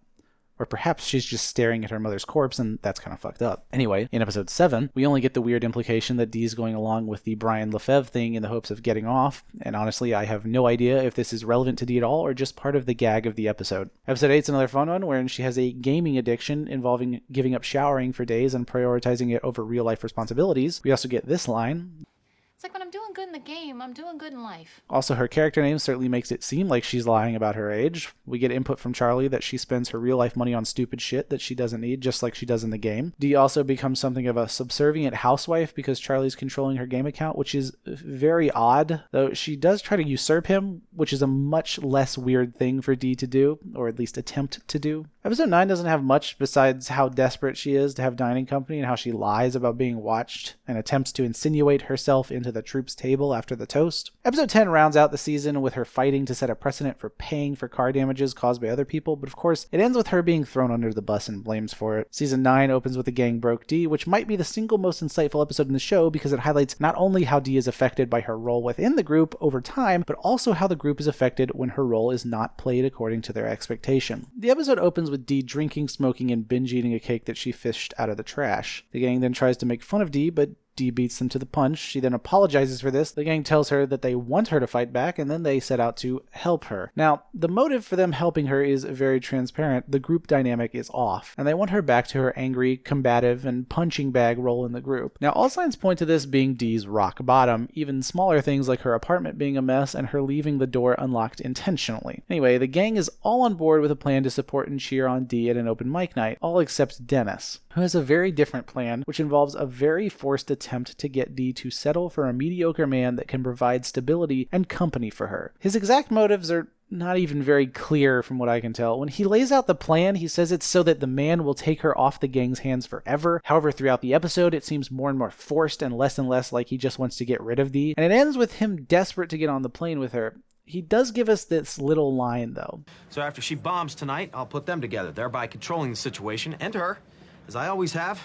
Or perhaps she's just staring at her mother's corpse, and that's kind of fucked up. Anyway, in episode 7, we only get the weird implication that Dee's going along with the Brian Lefebvre thing in the hopes of getting off, and honestly, I have no idea if this is relevant to Dee at all, or just part of the gag of the episode. Episode 8 is another fun one, wherein she has a gaming addiction involving giving up showering for days and prioritizing it over real-life responsibilities. We also get this line. It's like when I'm doing good in the game, I'm doing good in life. Also, her character name certainly makes it seem like she's lying about her age. We get input from Charlie that she spends her real-life money on stupid shit that she doesn't need, just like she does in the game. Dee also becomes something of a subservient housewife because Charlie's controlling her game account, which is very odd, though she does try to usurp him, which is a much less weird thing for Dee to do, or at least attempt to do. Episode 9 doesn't have much besides how desperate she is to have dining company and how she lies about being watched and attempts to insinuate herself into the troops' table after the toast. Episode 10 rounds out the season with her fighting to set a precedent for paying for car damages caused by other people, but of course, it ends with her being thrown under the bus and blamed for it. Season 9 opens with the gang broke Dee, which might be the single most insightful episode in the show because it highlights not only how Dee is affected by her role within the group over time, but also how the group is affected when her role is not played according to their expectation. The episode opens with Dee drinking, smoking, and binge eating a cake that she fished out of the trash. The gang then tries to make fun of Dee, but Dee beats them to the punch. She then apologizes for this. The gang tells her that they want her to fight back, and then they set out to help her. Now, the motive for them helping her is very transparent. The group dynamic is off, and they want her back to her angry, combative, and punching bag role in the group. Now, all signs point to this being Dee's rock bottom, even smaller things like her apartment being a mess and her leaving the door unlocked intentionally. Anyway, the gang is all on board with a plan to support and cheer on Dee at an open mic night, all except Dennis, who has a very different plan, which involves a very forced attempt to get Dee to settle for a mediocre man that can provide stability and company for her. His exact motives are not even very clear from what I can tell. When he lays out the plan, he says it's so that the man will take her off the gang's hands forever. However, throughout the episode, it seems more and more forced and less like he just wants to get rid of Dee. And it ends with him desperate to get on the plane with her. He does give us this little line, though. So after she bombs tonight, I'll put them together, thereby controlling the situation and her, as I always have.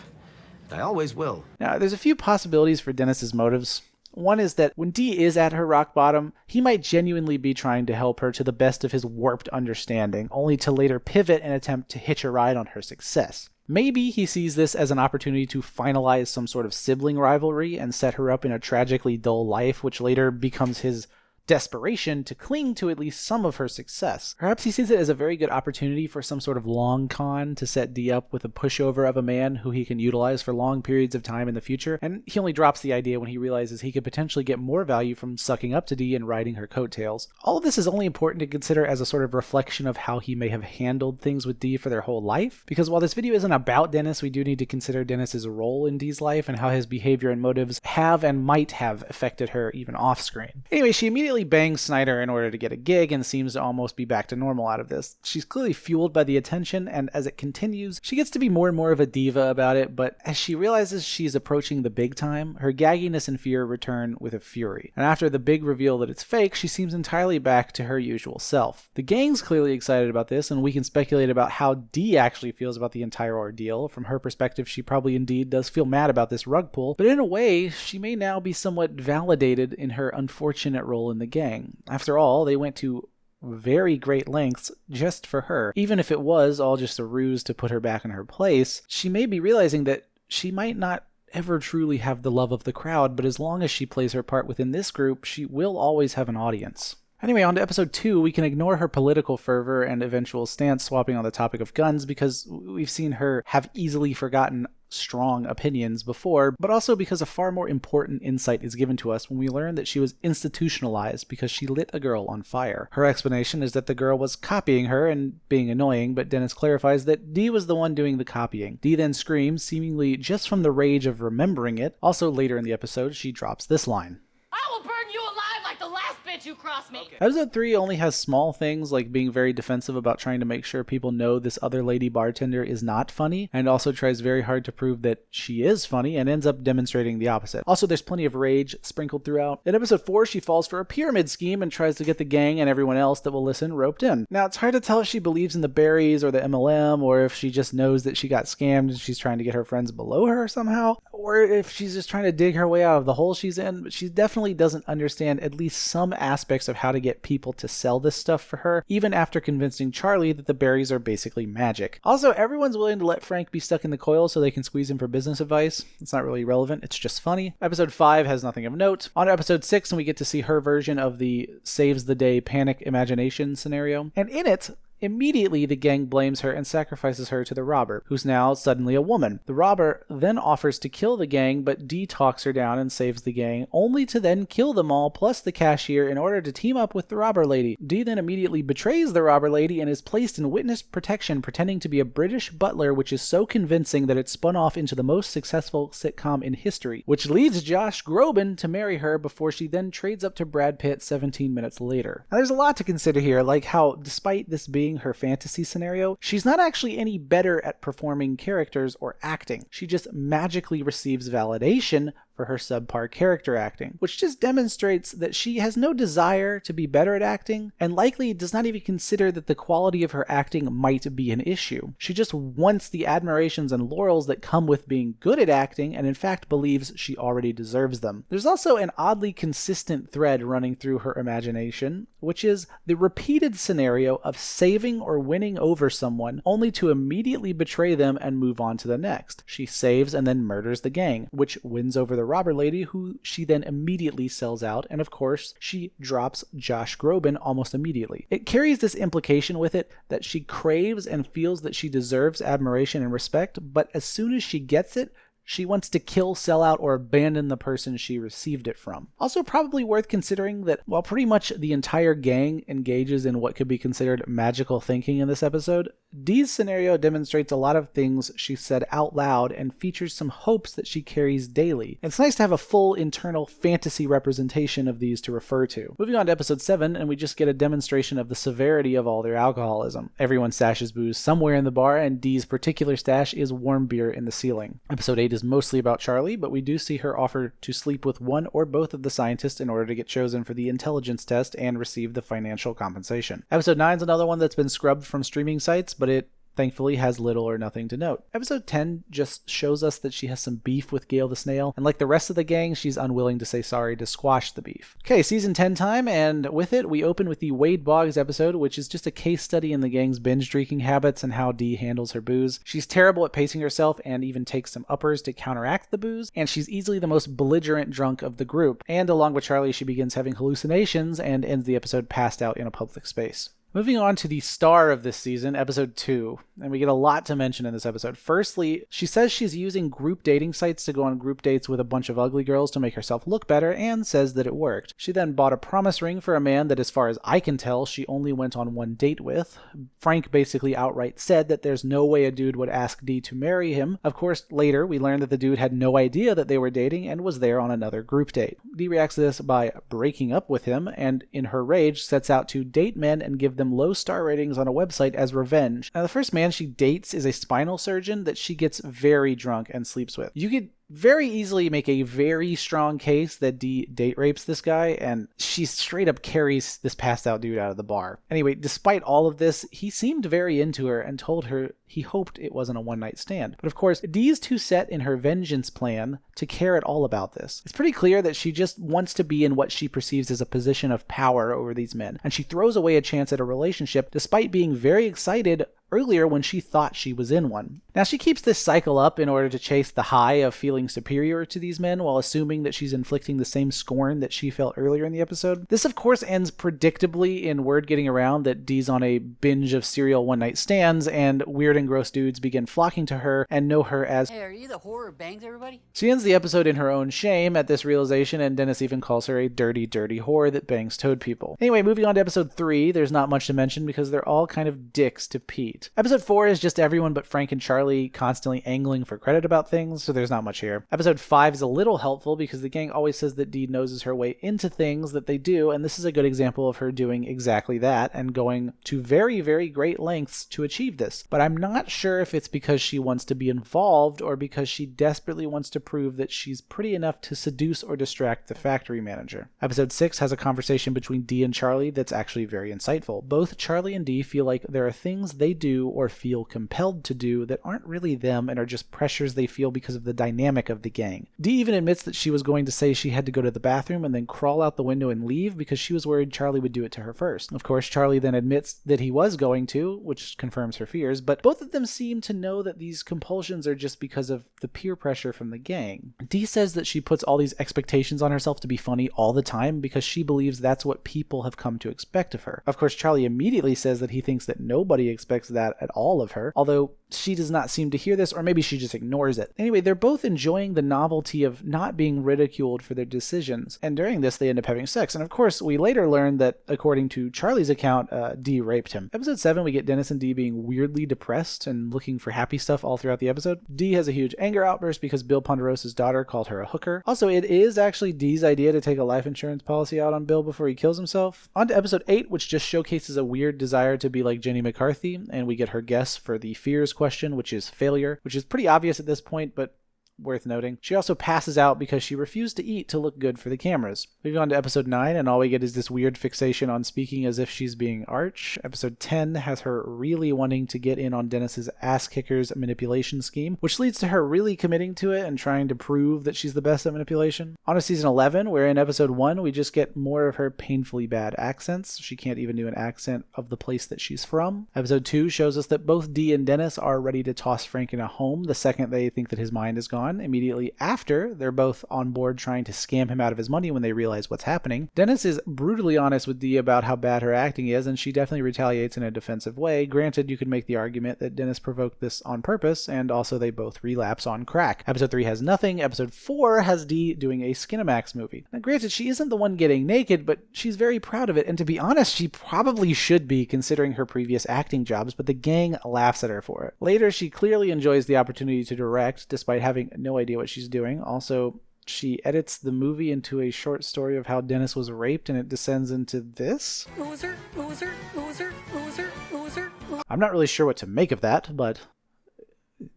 I always will. Now, there's a few possibilities for Dennis's motives. One is that when Dee is at her rock bottom, he might genuinely be trying to help her to the best of his warped understanding, only to later pivot and attempt to hitch a ride on her success. Maybe he sees this as an opportunity to finalize some sort of sibling rivalry and set her up in a tragically dull life, which later becomes his desperation to cling to at least some of her success. Perhaps he sees it as a very good opportunity for some sort of long con to set Dee up with a pushover of a man who he can utilize for long periods of time in the future, and he only drops the idea when he realizes he could potentially get more value from sucking up to Dee and riding her coattails. All of this is only important to consider as a sort of reflection of how he may have handled things with Dee for their whole life, because while this video isn't about Dennis, we do need to consider Dennis's role in Dee's life and how his behavior and motives have and might have affected her even off screen. Anyway, she immediately bangs Snyder in order to get a gig and seems to almost be back to normal out of this. She's clearly fueled by the attention, and as it continues, she gets to be more and more of a diva about it, but as she realizes she's approaching the big time, her gagginess and fear return with a fury. And after the big reveal that it's fake, she seems entirely back to her usual self. The gang's clearly excited about this, and we can speculate about how Dee actually feels about the entire ordeal. From her perspective, she probably indeed does feel mad about this rug pull, but in a way, she may now be somewhat validated in her unfortunate role in the gang. After all, they went to very great lengths just for her. Even if it was all just a ruse to put her back in her place, she may be realizing that she might not ever truly have the love of the crowd, but as long as she plays her part within this group, she will always have an audience. Anyway, on to episode 2, we can ignore her political fervor and eventual stance swapping on the topic of guns because we've seen her have easily forgotten strong opinions before, but also because a far more important insight is given to us when we learn that she was institutionalized because she lit a girl on fire. Her explanation is that the girl was copying her and being annoying, but Dennis clarifies that Dee was the one doing the copying. Dee then screams, seemingly just from the rage of remembering it. Also later in the episode, she drops this line. I will burn you alive like the last bitch who crossed me. Okay. Episode 3 only has small things like being very defensive about trying to make sure people know this other lady bartender is not funny, and also tries very hard to prove that she is funny and ends up demonstrating the opposite. Also, there's plenty of rage sprinkled throughout. In episode 4, she falls for a pyramid scheme and tries to get the gang and everyone else that will listen roped in. Now, it's hard to tell if she believes in the berries or the MLM, or if she just knows that she got scammed and she's trying to get her friends below her somehow, or if she's just trying to dig her way out of the hole she's in, but she definitely doesn't understand at least some aspects of how to get people to sell this stuff for her, even after convincing Charlie that the berries are basically magic. Also, everyone's willing to let Frank be stuck in the coil so they can squeeze him for business advice. It's not really relevant, it's just funny. Episode 5 has nothing of note. On to episode 6, and we get to see her version of the saves the day panic imagination scenario. And in it, immediately, the gang blames her and sacrifices her to the robber, who's now suddenly a woman. The robber then offers to kill the gang, but Dee talks her down and saves the gang, only to then kill them all, plus the cashier, in order to team up with the robber lady. Dee then immediately betrays the robber lady and is placed in witness protection, pretending to be a British butler, which is so convincing that it spun off into the most successful sitcom in history, which leads Josh Groban to marry her before she then trades up to Brad Pitt 17 minutes later. Now, there's a lot to consider here, like how, despite this being her fantasy scenario, she's not actually any better at performing characters or acting. She just magically receives validation for her subpar character acting, which just demonstrates that she has no desire to be better at acting and likely does not even consider that the quality of her acting might be an issue. She just wants the admirations and laurels that come with being good at acting and in fact believes she already deserves them. There's also an oddly consistent thread running through her imagination, which is the repeated scenario of saving or winning over someone only to immediately betray them and move on to the next. She saves and then murders the gang, which wins over the robber lady who she then immediately sells out, and of course she drops Josh Groban almost immediately. It carries this implication with it that she craves and feels that she deserves admiration and respect, but as soon as she gets it, she wants to kill, sell out, or abandon the person she received it from. Also probably worth considering that while pretty much the entire gang engages in what could be considered magical thinking in this episode, Dee's scenario demonstrates a lot of things she said out loud and features some hopes that she carries daily. It's nice to have a full internal fantasy representation of these to refer to. Moving on to episode 7, and we just get a demonstration of the severity of all their alcoholism. Everyone stashes booze somewhere in the bar, and Dee's particular stash is warm beer in the ceiling. Episode 8 is mostly about Charlie, but we do see her offer to sleep with one or both of the scientists in order to get chosen for the intelligence test and receive the financial compensation. Episode 9 is another one that's been scrubbed from streaming sites, but it thankfully has little or nothing to note. Episode 10 just shows us that she has some beef with Gale the Snail, and like the rest of the gang, she's unwilling to say sorry to squash the beef. Okay, season 10 time, and with it, we open with the Wade Boggs episode, which is just a case study in the gang's binge drinking habits and how Dee handles her booze. She's terrible at pacing herself and even takes some uppers to counteract the booze, and she's easily the most belligerent drunk of the group. And along with Charlie, she begins having hallucinations and ends the episode passed out in a public space. Moving on to the star of this season, episode 2, and we get a lot to mention in this episode. Firstly, she says she's using group dating sites to go on group dates with a bunch of ugly girls to make herself look better, and says that it worked. She then bought a promise ring for a man that, as far as I can tell, she only went on one date with. Frank basically outright said that there's no way a dude would ask Dee to marry him. Of course, later we learned that the dude had no idea that they were dating and was there on another group date. Dee reacts to this by breaking up with him, and in her rage sets out to date men and give them low star ratings on a website as revenge. Now, the first man she dates is a spinal surgeon that she gets very drunk and sleeps with. You could very easily make a very strong case that Dee date rapes this guy, and she straight up carries this passed out dude out of the bar. Anyway, despite all of this, he seemed very into her and told her he hoped it wasn't a one-night stand. But of course, Dee is too set in her vengeance plan to care at all about this. It's pretty clear that she just wants to be in what she perceives as a position of power over these men, and she throws away a chance at a relationship despite being very excited earlier when she thought she was in one. Now, she keeps this cycle up in order to chase the high of feeling superior to these men while assuming that she's inflicting the same scorn that she felt earlier in the episode. This, of course, ends predictably in word getting around that Dee's on a binge of serial one-night stands, and weird and gross dudes begin flocking to her and know her as, "Hey, are you the whore who bangs everybody?" She ends the episode in her own shame at this realization, and Dennis even calls her a dirty, dirty whore that bangs toad people. Anyway, moving on to episode 3, there's not much to mention because they're all kind of dicks to Pete. Episode 4 is just everyone but Frank and Charlie constantly angling for credit about things, so there's not much here. Episode 5 is a little helpful because the gang always says that Dee noses her way into things that they do, and this is a good example of her doing exactly that and going to very, very great lengths to achieve this. But I'm not sure if it's because she wants to be involved or because she desperately wants to prove that she's pretty enough to seduce or distract the factory manager. Episode 6 has a conversation between Dee and Charlie that's actually very insightful. Both Charlie and Dee feel like there are things they do or feel compelled to do that aren't really them and are just pressures they feel because of the dynamic of the gang. Dee even admits that she was going to say she had to go to the bathroom and then crawl out the window and leave because she was worried Charlie would do it to her first. Of course, Charlie then admits that he was going to, which confirms her fears, but both of them seem to know that these compulsions are just because of the peer pressure from the gang. Dee says that she puts all these expectations on herself to be funny all the time because she believes that's what people have come to expect of her. Of course, Charlie immediately says that he thinks that nobody expects that at all of her, although she does not seem to hear this, or maybe she just ignores it. Anyway, they're both enjoying the novelty of not being ridiculed for their decisions, and during this they end up having sex, and of course we later learn that, according to Charlie's account, Dee raped him. Episode 7, we get Dennis and Dee being weirdly depressed and looking for happy stuff all throughout the episode. Dee has a huge anger outburst because Bill Ponderosa's daughter called her a hooker. Also, it is actually Dee's idea to take a life insurance policy out on Bill before he kills himself. On to episode 8, which just showcases a weird desire to be like Jenny McCarthy, and we get her guess for the fears question, which is failure, which is pretty obvious at this point, but worth noting. She also passes out because she refused to eat to look good for the cameras. Moving on to episode 9, and all we get is this weird fixation on speaking as if she's being arch. Episode 10 has her really wanting to get in on Dennis's ass-kicker's manipulation scheme, which leads to her really committing to it and trying to prove that she's the best at manipulation. On to season 11, where in episode 1 we just get more of her painfully bad accents. She can't even do an accent of the place that she's from. Episode 2 shows us that both Dee and Dennis are ready to toss Frank in a home the second they think that his mind is gone. Immediately after, they're both on board trying to scam him out of his money when they realize what's happening. Dennis is brutally honest with Dee about how bad her acting is, and she definitely retaliates in a defensive way. Granted, you could make the argument that Dennis provoked this on purpose, and also they both relapse on crack. Episode 3 has nothing. Episode 4 has Dee doing a Skinamax movie. Now granted, she isn't the one getting naked, but she's very proud of it, and to be honest, she probably should be considering her previous acting jobs, but the gang laughs at her for it. Later, she clearly enjoys the opportunity to direct, despite having no idea what she's doing. Also, she edits the movie into a short story of how Dennis was raped, and it descends into this. Loser, loser, loser, loser, loser. I'm not really sure what to make of that, but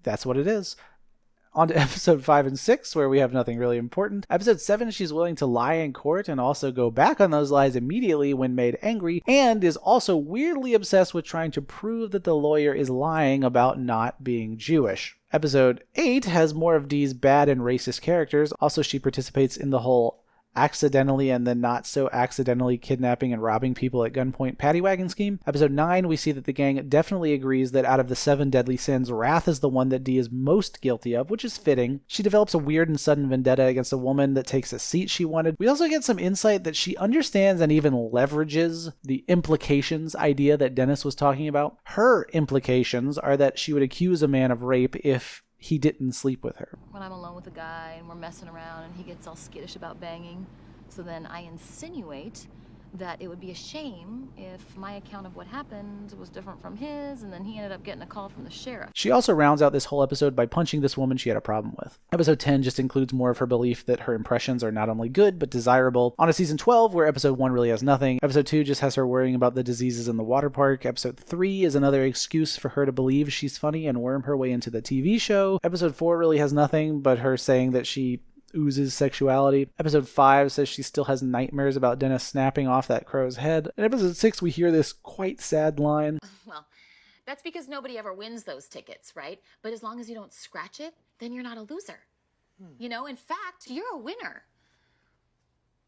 that's what it is. On to episode 5 and 6, where we have nothing really important. Episode 7, she's willing to lie in court and also go back on those lies immediately when made angry, and is also weirdly obsessed with trying to prove that the lawyer is lying about not being Jewish. Episode 8 has more of Dee's bad and racist characters. Also, she participates in the whole accidentally and then not so accidentally kidnapping and robbing people at gunpoint paddy wagon scheme. Episode 9, we see that the gang definitely agrees that out of the 7 deadly sins, wrath is the one that Dee is most guilty of, which is fitting. She develops a weird and sudden vendetta against a woman that takes a seat she wanted. We also get some insight that she understands and even leverages the implications idea that Dennis was talking about. Her implications are that she would accuse a man of rape if he didn't sleep with her. When I'm alone with a guy and we're messing around and he gets all skittish about banging, so then I insinuate that it would be a shame if my account of what happened was different from his, and then he ended up getting a call from the sheriff. She also rounds out this whole episode by punching this woman she had a problem with. Episode 10 just includes more of her belief that her impressions are not only good, but desirable. On to season 12, where episode 1 really has nothing. Episode 2 just has her worrying about the diseases in the water park. Episode 3 is another excuse for her to believe she's funny and worm her way into the TV show. Episode 4 really has nothing but her saying that she oozes sexuality. Episode 5 says she still has nightmares about Dennis snapping off that crow's head. In episode 6, we hear this quite sad line. Well, that's because nobody ever wins those tickets, right? But as long as you don't scratch it, then you're not a loser. You know, in fact, you're a winner.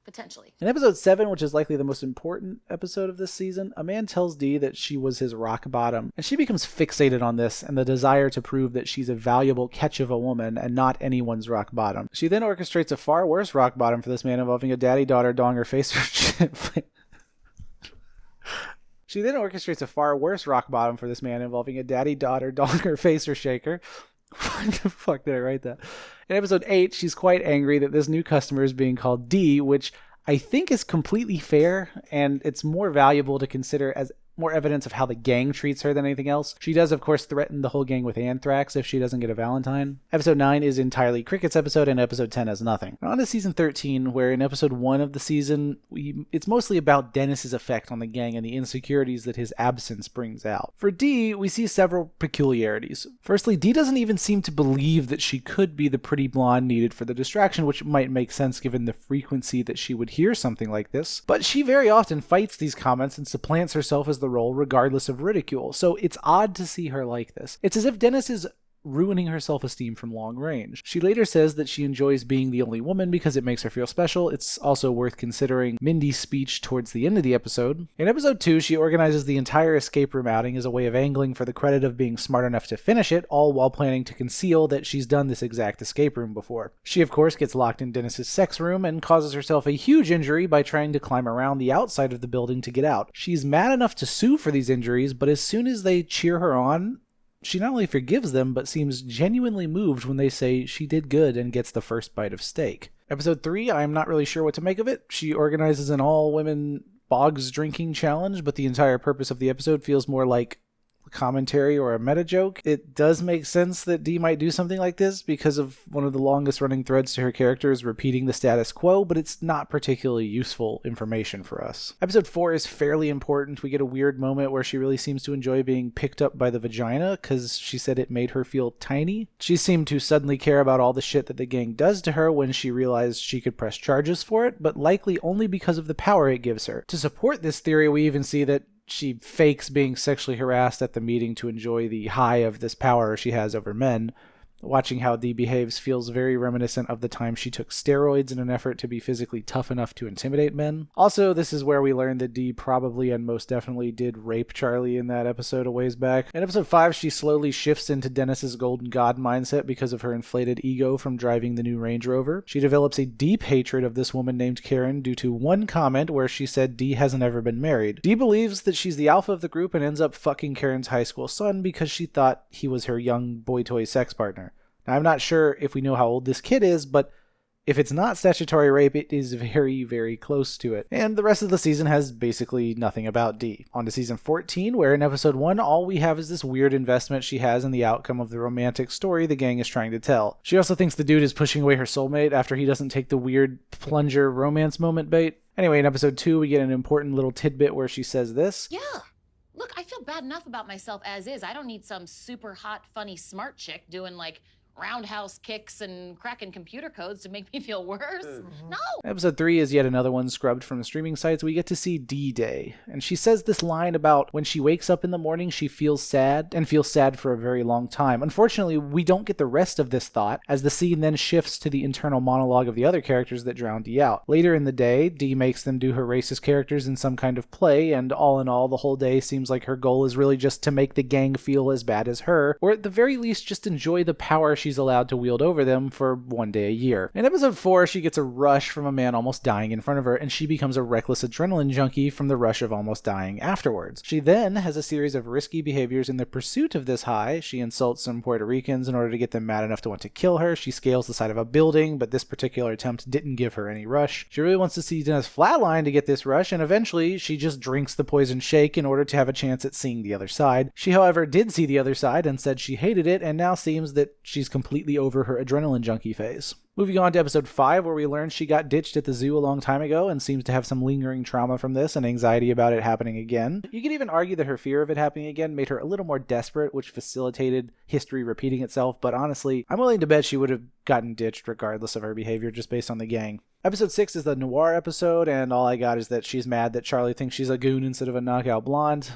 Potentially. In episode 7, which is likely the most important episode of this season, a man tells Dee that she was his rock bottom, and she becomes fixated on this and the desire to prove that she's a valuable catch of a woman and not anyone's rock bottom. She then orchestrates a far worse rock bottom for this man involving a daddy-daughter donger face. She then orchestrates a far worse rock bottom for this man involving a daddy-daughter donger facer shaker. Why the fuck did I write that? In episode 8, she's quite angry that this new customer is being called Dee, which I think is completely fair, and it's more valuable to consider as more evidence of how the gang treats her than anything else. She does, of course, threaten the whole gang with anthrax if she doesn't get a Valentine. Episode 9 is entirely Cricket's episode, and episode 10 has nothing. On to season 13, where in episode 1 of the season, it's mostly about Dennis's effect on the gang and the insecurities that his absence brings out. For Dee, we see several peculiarities. Firstly, Dee doesn't even seem to believe that she could be the pretty blonde needed for the distraction, which might make sense given the frequency that she would hear something like this. But she very often fights these comments and supplants herself as the role regardless of ridicule, so it's odd to see her like this. It's as if Dennis is ruining her self-esteem from long range. She later says that she enjoys being the only woman because it makes her feel special. It's also worth considering Mindy's speech towards the end of the episode. In episode 2, she organizes the entire escape room outing as a way of angling for the credit of being smart enough to finish it, all while planning to conceal that she's done this exact escape room before. She, of course, gets locked in Dennis's sex room and causes herself a huge injury by trying to climb around the outside of the building to get out. She's mad enough to sue for these injuries, but as soon as they cheer her on, she not only forgives them, but seems genuinely moved when they say she did good and gets the first bite of steak. Episode 3, I'm not really sure what to make of it. She organizes an all-women bogs drinking challenge, but the entire purpose of the episode feels more like commentary or a meta joke. It does make sense that Dee might do something like this because of one of the longest running threads to her character is repeating the status quo, but it's not particularly useful information for us. Episode 4 is fairly important. We get a weird moment where she really seems to enjoy being picked up by the vagina because she said it made her feel tiny. She seemed to suddenly care about all the shit that the gang does to her when she realized she could press charges for it, but likely only because of the power it gives her. To support this theory, we even see that she fakes being sexually harassed at the meeting to enjoy the high of this power she has over men. Watching how Dee behaves feels very reminiscent of the time she took steroids in an effort to be physically tough enough to intimidate men. Also, this is where we learned that Dee probably and most definitely did rape Charlie in that episode a ways back. In episode 5, she slowly shifts into Dennis's golden god mindset because of her inflated ego from driving the new Range Rover. She develops a deep hatred of this woman named Karen due to one comment where she said Dee hasn't ever been married. Dee believes that she's the alpha of the group and ends up fucking Karen's high school son because she thought he was her young boy toy sex partner. Now, I'm not sure if we know how old this kid is, but if it's not statutory rape, it is very, very close to it. And the rest of the season has basically nothing about Dee. On to season 14, where in episode 1, all we have is this weird investment she has in the outcome of the romantic story the gang is trying to tell. She also thinks the dude is pushing away her soulmate after he doesn't take the weird plunger romance moment bait. Anyway, in episode 2, we get an important little tidbit where she says this. Yeah. Look, I feel bad enough about myself as is. I don't need some super hot, funny, smart chick doing like roundhouse kicks and cracking computer codes to make me feel worse. No! Episode 3 is yet another one scrubbed from the streaming sites. We get to see D-Day, and she says this line about when she wakes up in the morning, she feels sad, and feels sad for a very long time. Unfortunately, we don't get the rest of this thought, as the scene then shifts to the internal monologue of the other characters that drown Dee out. Later in the day, Dee makes them do her racist characters in some kind of play, and all in all, the whole day seems like her goal is really just to make the gang feel as bad as her, or at the very least just enjoy the power she's allowed to wield over them for one day a year. In episode 4, she gets a rush from a man almost dying in front of her, and she becomes a reckless adrenaline junkie from the rush of almost dying afterwards. She then has a series of risky behaviors in the pursuit of this high. She insults some Puerto Ricans in order to get them mad enough to want to kill her. She scales the side of a building, but this particular attempt didn't give her any rush. She really wants to see Dennis flatline to get this rush, and eventually she just drinks the poison shake in order to have a chance at seeing the other side. She, however, did see the other side and said she hated it, and now seems that she's completely over her adrenaline junkie phase. Moving on to episode 5, where we learn she got ditched at the zoo a long time ago and seems to have some lingering trauma from this and anxiety about it happening again. You could even argue that her fear of it happening again made her a little more desperate, which facilitated history repeating itself, but honestly, I'm willing to bet she would have gotten ditched regardless of her behavior just based on the gang. Episode 6 is the noir episode, and all I got is that she's mad that Charlie thinks she's a goon instead of a knockout blonde.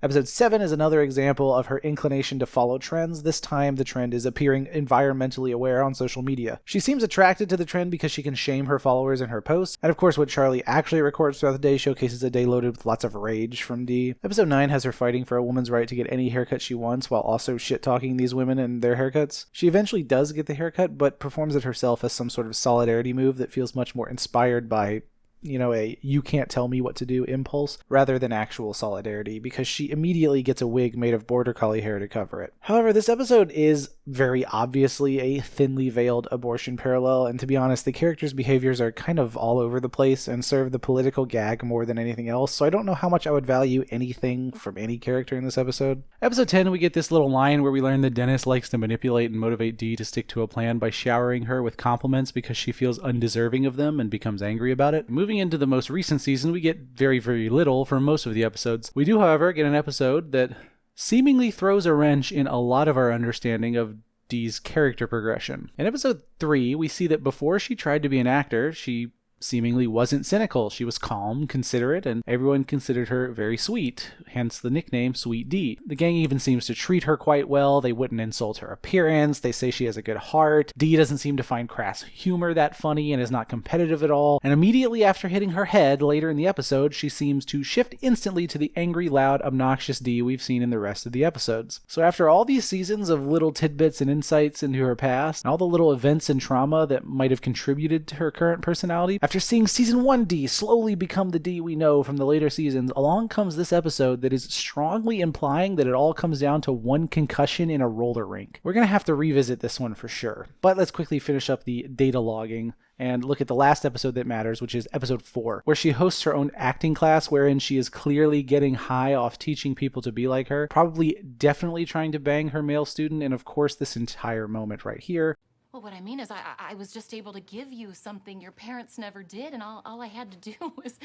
Episode 7 is another example of her inclination to follow trends. This time, the trend is appearing environmentally aware on social media. She seems attracted to the trend because she can shame her followers in her posts. And of course, what Charlie actually records throughout the day showcases a day loaded with lots of rage from Dee. Episode 9 has her fighting for a woman's right to get any haircut she wants while also shit-talking these women and their haircuts. She eventually does get the haircut, but performs it herself as some sort of solidarity move that feels much more inspired by a you can't tell me what to do impulse rather than actual solidarity, because she immediately gets a wig made of border collie hair to cover it. However, this episode is very obviously a thinly veiled abortion parallel, and to be honest, the characters' behaviors are kind of all over the place and serve the political gag more than anything else, so I don't know how much I would value anything from any character in this episode. Episode 10, we get this little line where we learn that Dennis likes to manipulate and motivate Dee to stick to a plan by showering her with compliments because she feels undeserving of them and becomes angry about it. Moving into the most recent season, we get very, very little from most of the episodes. We do, however, get an episode that seemingly throws a wrench in a lot of our understanding of Dee's character progression. In episode 3, we see that before she tried to be an actor, she seemingly wasn't cynical. She was calm, considerate, and everyone considered her very sweet, hence the nickname Sweet Dee. The gang even seems to treat her quite well. They wouldn't insult her appearance. They say she has a good heart. Dee doesn't seem to find crass humor that funny and is not competitive at all. And immediately after hitting her head later in the episode, she seems to shift instantly to the angry, loud, obnoxious Dee we've seen in the rest of the episodes. So after all these seasons of little tidbits and insights into her past, and all the little events and trauma that might have contributed to her current personality, after seeing season 1 Dee slowly become the Dee we know from the later seasons, along comes this episode that is strongly implying that it all comes down to one concussion in a roller rink. We're going to have to revisit this one for sure. But let's quickly finish up the data logging and look at the last episode that matters, which is episode 4, where she hosts her own acting class wherein she is clearly getting high off teaching people to be like her, probably definitely trying to bang her male student, and of course this entire moment right here. Well, what I mean is I was just able to give you something your parents never did, and all I had to do was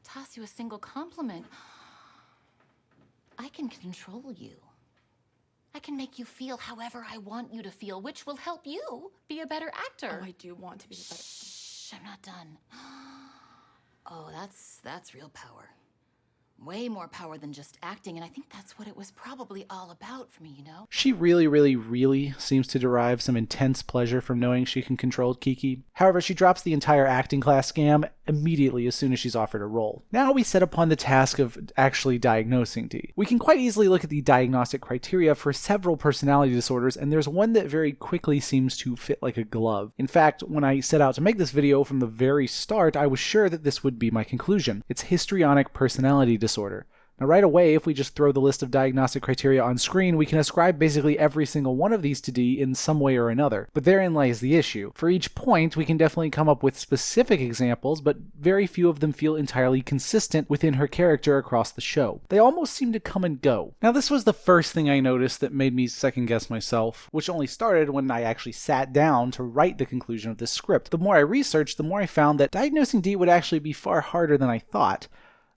toss you a single compliment. I can control you. I can make you feel however I want you to feel, which will help you be a better actor. Oh, I do want to be a better. Shh, I'm not done. Oh, that's real power. Way more power than just acting, and I think that's what it was probably all about for me, you know? She really seems to derive some intense pleasure from knowing she can control Kiki. However, she drops the entire acting class scam immediately as soon as she's offered a role. Now we set upon the task of actually diagnosing Dee. We can quite easily look at the diagnostic criteria for several personality disorders, and there's one that very quickly seems to fit like a glove. In fact, when I set out to make this video from the very start, I was sure that this would be my conclusion. It's histrionic personality disorder. Now right away, if we just throw the list of diagnostic criteria on screen, we can ascribe basically every single one of these to Dee in some way or another. But therein lies the issue. For each point, we can definitely come up with specific examples, but very few of them feel entirely consistent within her character across the show. They almost seem to come and go. Now this was the first thing I noticed that made me second guess myself, which only started when I actually sat down to write the conclusion of this script. The more I researched, the more I found that diagnosing Dee would actually be far harder than I thought.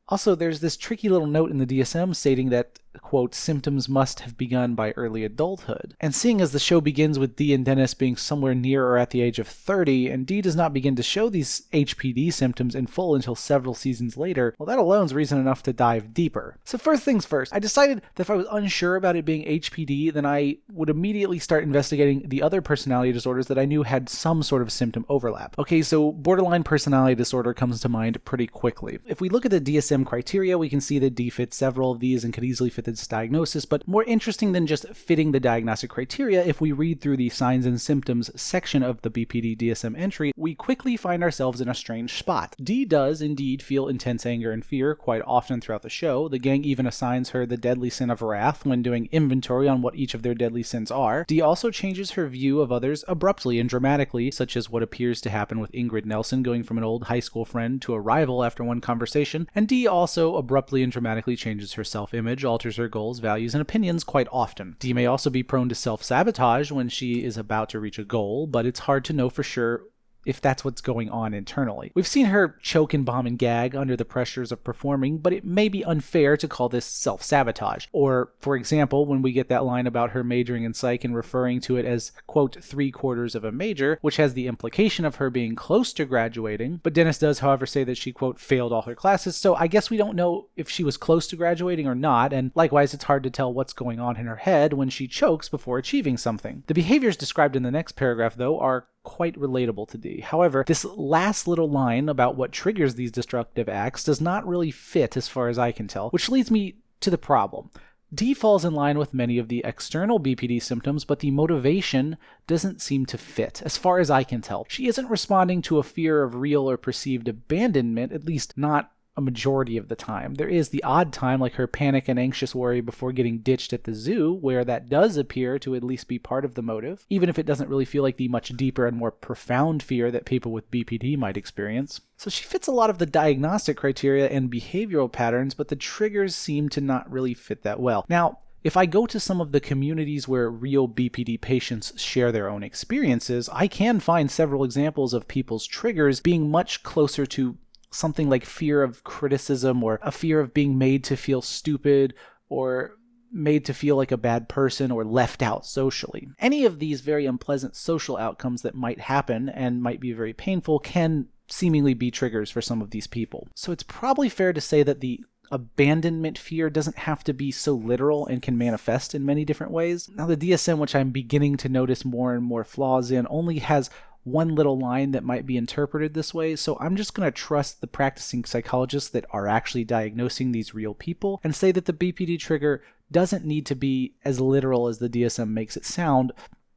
Also, there's this tricky little note in the DSM stating that, quote, symptoms must have begun by early adulthood. And seeing as the show begins with Dee and Dennis being somewhere near or at the age of 30, and Dee does not begin to show these HPD symptoms in full until several seasons later, well, that alone's reason enough to dive deeper. So first things first, I decided that if I was unsure about it being HPD, then I would immediately start investigating the other personality disorders that I knew had some sort of symptom overlap. Okay, so borderline personality disorder comes to mind pretty quickly. If we look at the DSM criteria, we can see that Dee fits several of these and could easily fit this diagnosis, but more interesting than just fitting the diagnostic criteria, if we read through the signs and symptoms section of the BPD DSM entry, we quickly find ourselves in a strange spot. Dee does indeed feel intense anger and fear quite often throughout the show. The gang even assigns her the deadly sin of wrath when doing inventory on what each of their deadly sins are. Dee also changes her view of others abruptly and dramatically, such as what appears to happen with Ingrid Nelson going from an old high school friend to a rival after one conversation, and Dee also abruptly and dramatically changes her self-image, alters her goals, values, and opinions quite often. Dee may also be prone to self-sabotage when she is about to reach a goal, but it's hard to know for sure if that's what's going on internally. We've seen her choke and bomb and gag under the pressures of performing, but it may be unfair to call this self-sabotage. Or, for example, when we get that line about her majoring in psych and referring to it as, quote, 3/4 of a major, which has the implication of her being close to graduating, but Dennis does, however, say that she, quote, failed all her classes, so I guess we don't know if she was close to graduating or not, and likewise, it's hard to tell what's going on in her head when she chokes before achieving something. The behaviors described in the next paragraph, though, are quite relatable to Dee. However, this last little line about what triggers these destructive acts does not really fit as far as I can tell, which leads me to the problem. Dee falls in line with many of the external BPD symptoms, but the motivation doesn't seem to fit, as far as I can tell. She isn't responding to a fear of real or perceived abandonment, at least not a majority of the time. There is the odd time, like her panic and anxious worry before getting ditched at the zoo, where that does appear to at least be part of the motive, even if it doesn't really feel like the much deeper and more profound fear that people with BPD might experience. So she fits a lot of the diagnostic criteria and behavioral patterns, but the triggers seem to not really fit that well. Now, if I go to some of the communities where real BPD patients share their own experiences, I can find several examples of people's triggers being much closer to something like fear of criticism, or a fear of being made to feel stupid, or made to feel like a bad person, or left out socially. Any of these very unpleasant social outcomes that might happen and might be very painful can seemingly be triggers for some of these people. So it's probably fair to say that the abandonment fear doesn't have to be so literal and can manifest in many different ways. Now, the DSM, which I'm beginning to notice more and more flaws in, only has one little line that might be interpreted this way, so I'm just going to trust the practicing psychologists that are actually diagnosing these real people and say that the BPD trigger doesn't need to be as literal as the DSM makes it sound,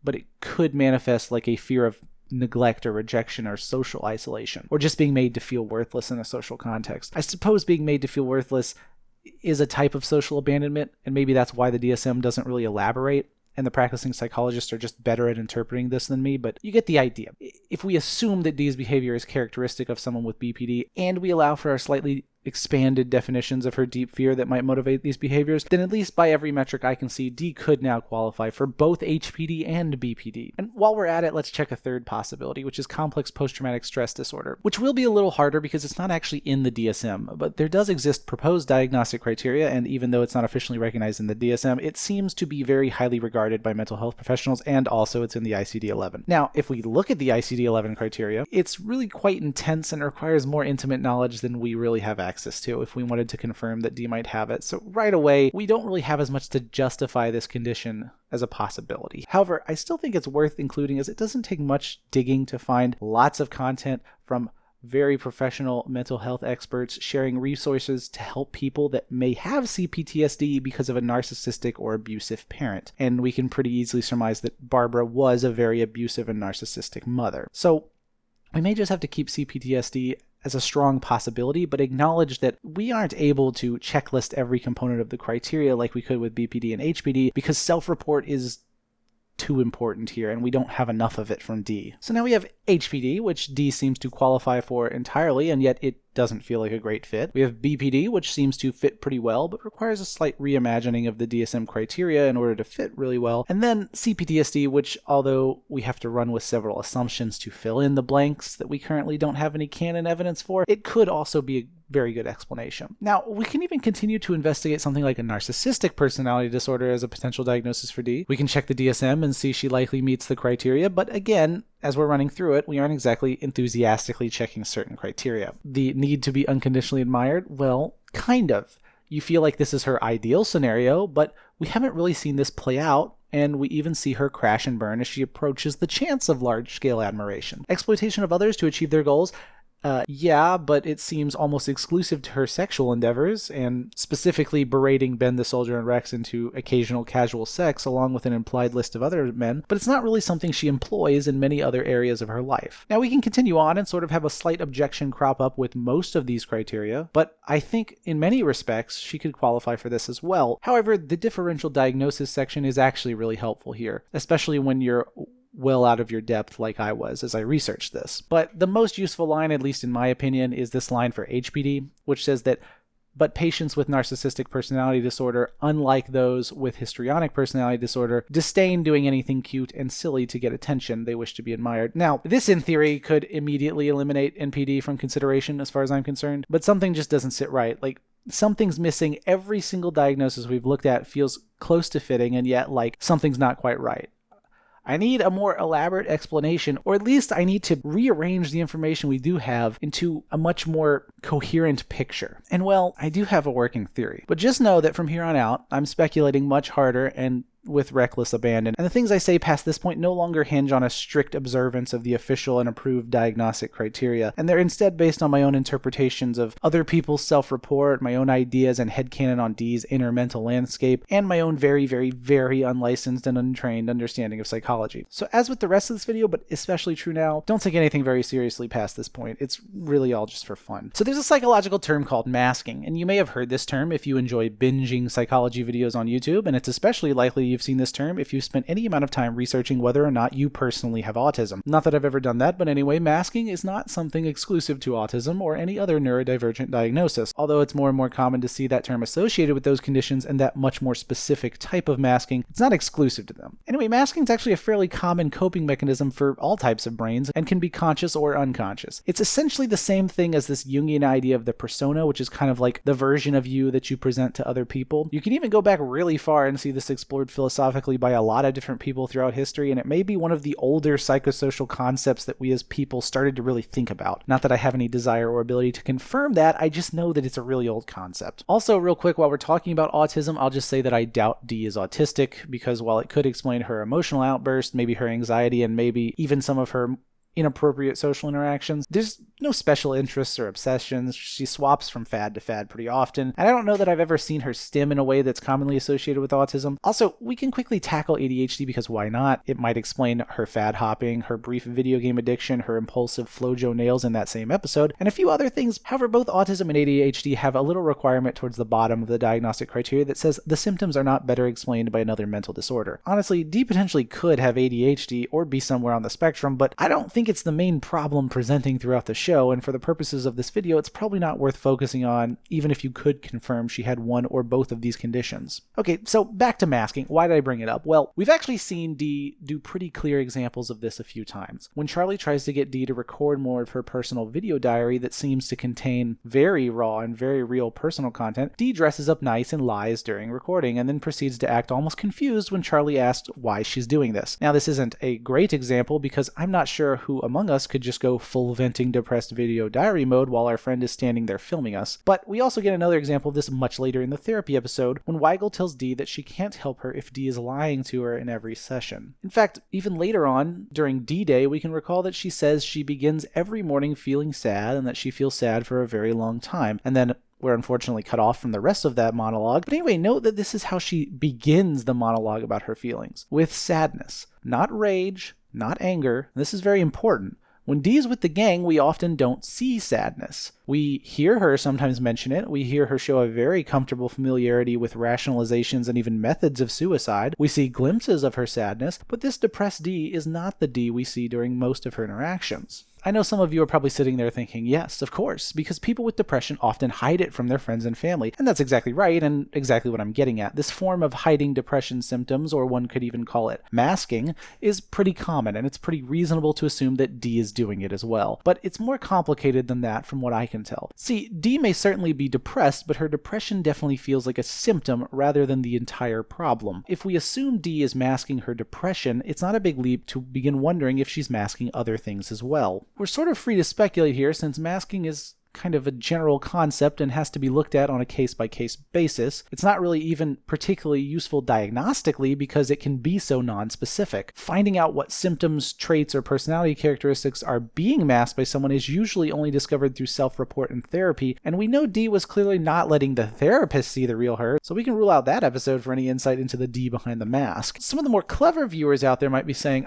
but it could manifest like a fear of neglect or rejection or social isolation, or just being made to feel worthless in a social context. I suppose being made to feel worthless is a type of social abandonment, and maybe that's why the DSM doesn't really elaborate, and the practicing psychologists are just better at interpreting this than me, but you get the idea. if we assume that Dee's behavior is characteristic of someone with BPD, and we allow for our slightly expanded definitions of her deep fear that might motivate these behaviors, then at least by every metric I can see, Dee could now qualify for both HPD and BPD. And while we're at it, let's check a third possibility, which is complex post-traumatic stress disorder, which will be a little harder because it's not actually in the DSM, but there does exist proposed diagnostic criteria, and even though it's not officially recognized in the DSM, it seems to be very highly regarded by mental health professionals, and also it's in the ICD-11. Now, if we look at the ICD-11 criteria, it's really quite intense and requires more intimate knowledge than we really have access to if we wanted to confirm that Dee might have it. So right away, we don't really have as much to justify this condition as a possibility. However, I still think it's worth including as it doesn't take much digging to find lots of content from very professional mental health experts sharing resources to help people that may have CPTSD because of a narcissistic or abusive parent. And we can pretty easily surmise that Barbara was a very abusive and narcissistic mother. So we may just have to keep CPTSD as a strong possibility, but acknowledge that we aren't able to checklist every component of the criteria like we could with BPD and HPD because self-report is too important here, and we don't have enough of it from Dee. So now we have HPD, which Dee seems to qualify for entirely, and yet it doesn't feel like a great fit. We have BPD, which seems to fit pretty well, but requires a slight reimagining of the DSM criteria in order to fit really well. And then CPTSD, which, although we have to run with several assumptions to fill in the blanks that we currently don't have any canon evidence for, it could also be a very good explanation. Now, we can even continue to investigate something like a narcissistic personality disorder as a potential diagnosis for Dee. We can check the DSM and see she likely meets the criteria, but again, as we're running through it, we aren't exactly enthusiastically checking certain criteria. The need to be unconditionally admired? Well, kind of. You feel like this is her ideal scenario, but we haven't really seen this play out, and we even see her crash and burn as she approaches the chance of large-scale admiration. Exploitation of others to achieve their goals? Yeah, but it seems almost exclusive to her sexual endeavors, and specifically berating Ben the Soldier and Rex into occasional casual sex along with an implied list of other men, but it's not really something she employs in many other areas of her life. Now we can continue on and sort of have a slight objection crop up with most of these criteria, but I think in many respects she could qualify for this as well. However, the differential diagnosis section is actually really helpful here, especially when you're well out of your depth like I was as I researched this. But the most useful line, at least in my opinion, is this line for HPD, which says that, but patients with narcissistic personality disorder, unlike those with histrionic personality disorder, disdain doing anything cute and silly to get attention. They wish to be admired. Now, this in theory could immediately eliminate NPD from consideration as far as I'm concerned, but something just doesn't sit right. Like, something's missing. Every single diagnosis we've looked at feels close to fitting, and yet, like, something's not quite right. I need a more elaborate explanation, or at least I need to rearrange the information we do have into a much more coherent picture. And well, I do have a working theory, but just know that from here on out, I'm speculating much harder and with reckless abandon, and the things I say past this point no longer hinge on a strict observance of the official and approved diagnostic criteria, and they're instead based on my own interpretations of other people's self-report, my own ideas and headcanon on Dee's inner mental landscape, and my own very, very, very unlicensed and untrained understanding of psychology. So as with the rest of this video, but especially true now, don't take anything very seriously past this point. It's really all just for fun. So there's a psychological term called masking, and you may have heard this term if you enjoy binging psychology videos on YouTube, and it's especially likely you've seen this term if you've spent any amount of time researching whether or not you personally have autism. Not that I've ever done that, but anyway, masking is not something exclusive to autism or any other neurodivergent diagnosis, although it's more and more common to see that term associated with those conditions and that much more specific type of masking. It's not exclusive to them. Anyway, masking is actually a fairly common coping mechanism for all types of brains and can be conscious or unconscious. It's essentially the same thing as this Jungian idea of the persona, which is kind of like the version of you that you present to other people. You can even go back really far and see this explored philosophically by a lot of different people throughout history, and it may be one of the older psychosocial concepts that we as people started to really think about. Not that I have any desire or ability to confirm that, I just know that it's a really old concept. Also, real quick, while we're talking about autism, I'll just say that I doubt Dee is autistic, because while it could explain her emotional outburst, maybe her anxiety, and maybe even some of her inappropriate social interactions, there's no special interests or obsessions. She swaps from fad to fad pretty often, and I don't know that I've ever seen her stim in a way that's commonly associated with autism. Also, we can quickly tackle ADHD because why not? It might explain her fad hopping, her brief video game addiction, her impulsive Flojo nails in that same episode, and a few other things. However, both autism and ADHD have a little requirement towards the bottom of the diagnostic criteria that says the symptoms are not better explained by another mental disorder. Honestly, Dee potentially could have ADHD or be somewhere on the spectrum, but I don't think think it's the main problem presenting throughout the show, and for the purposes of this video, it's probably not worth focusing on, even if you could confirm she had one or both of these conditions. Okay, so back to masking. Why did I bring it up? Well, we've actually seen Dee do pretty clear examples of this a few times. When Charlie tries to get Dee to record more of her personal video diary that seems to contain very raw and very real personal content, Dee dresses up nice and lies during recording, and then proceeds to act almost confused when Charlie asks why she's doing this. Now, this isn't a great example because I'm not sure who among us could just go full venting depressed video diary mode while our friend is standing there filming us. But we also get another example of this much later in the therapy episode when Weigel tells Dee that she can't help her if Dee is lying to her in every session. In fact, even later on, during D-Day, we can recall that she says she begins every morning feeling sad and that she feels sad for a very long time. And then we're unfortunately cut off from the rest of that monologue. But anyway, note that this is how she begins the monologue about her feelings. With sadness. Not rage, not anger. This is very important. When Dee's with the gang, we often don't see sadness. We hear her sometimes mention it. We hear her show a very comfortable familiarity with rationalizations and even methods of suicide. We see glimpses of her sadness, but this depressed Dee is not the Dee we see during most of her interactions. I know some of you are probably sitting there thinking, yes, of course, because people with depression often hide it from their friends and family. And that's exactly right, and exactly what I'm getting at. This form of hiding depression symptoms, or one could even call it masking, is pretty common, and it's pretty reasonable to assume that Dee is doing it as well. But it's more complicated than that from what I can tell. See, Dee may certainly be depressed, but her depression definitely feels like a symptom rather than the entire problem. If we assume Dee is masking her depression, it's not a big leap to begin wondering if she's masking other things as well. We're sort of free to speculate here since masking is kind of a general concept and has to be looked at on a case-by-case basis. It's not really even particularly useful diagnostically because it can be so non-specific. Finding out what symptoms, traits, or personality characteristics are being masked by someone is usually only discovered through self-report and therapy, and we know Dee was clearly not letting the therapist see the real her, so we can rule out that episode for any insight into the Dee behind the mask. Some of the more clever viewers out there might be saying,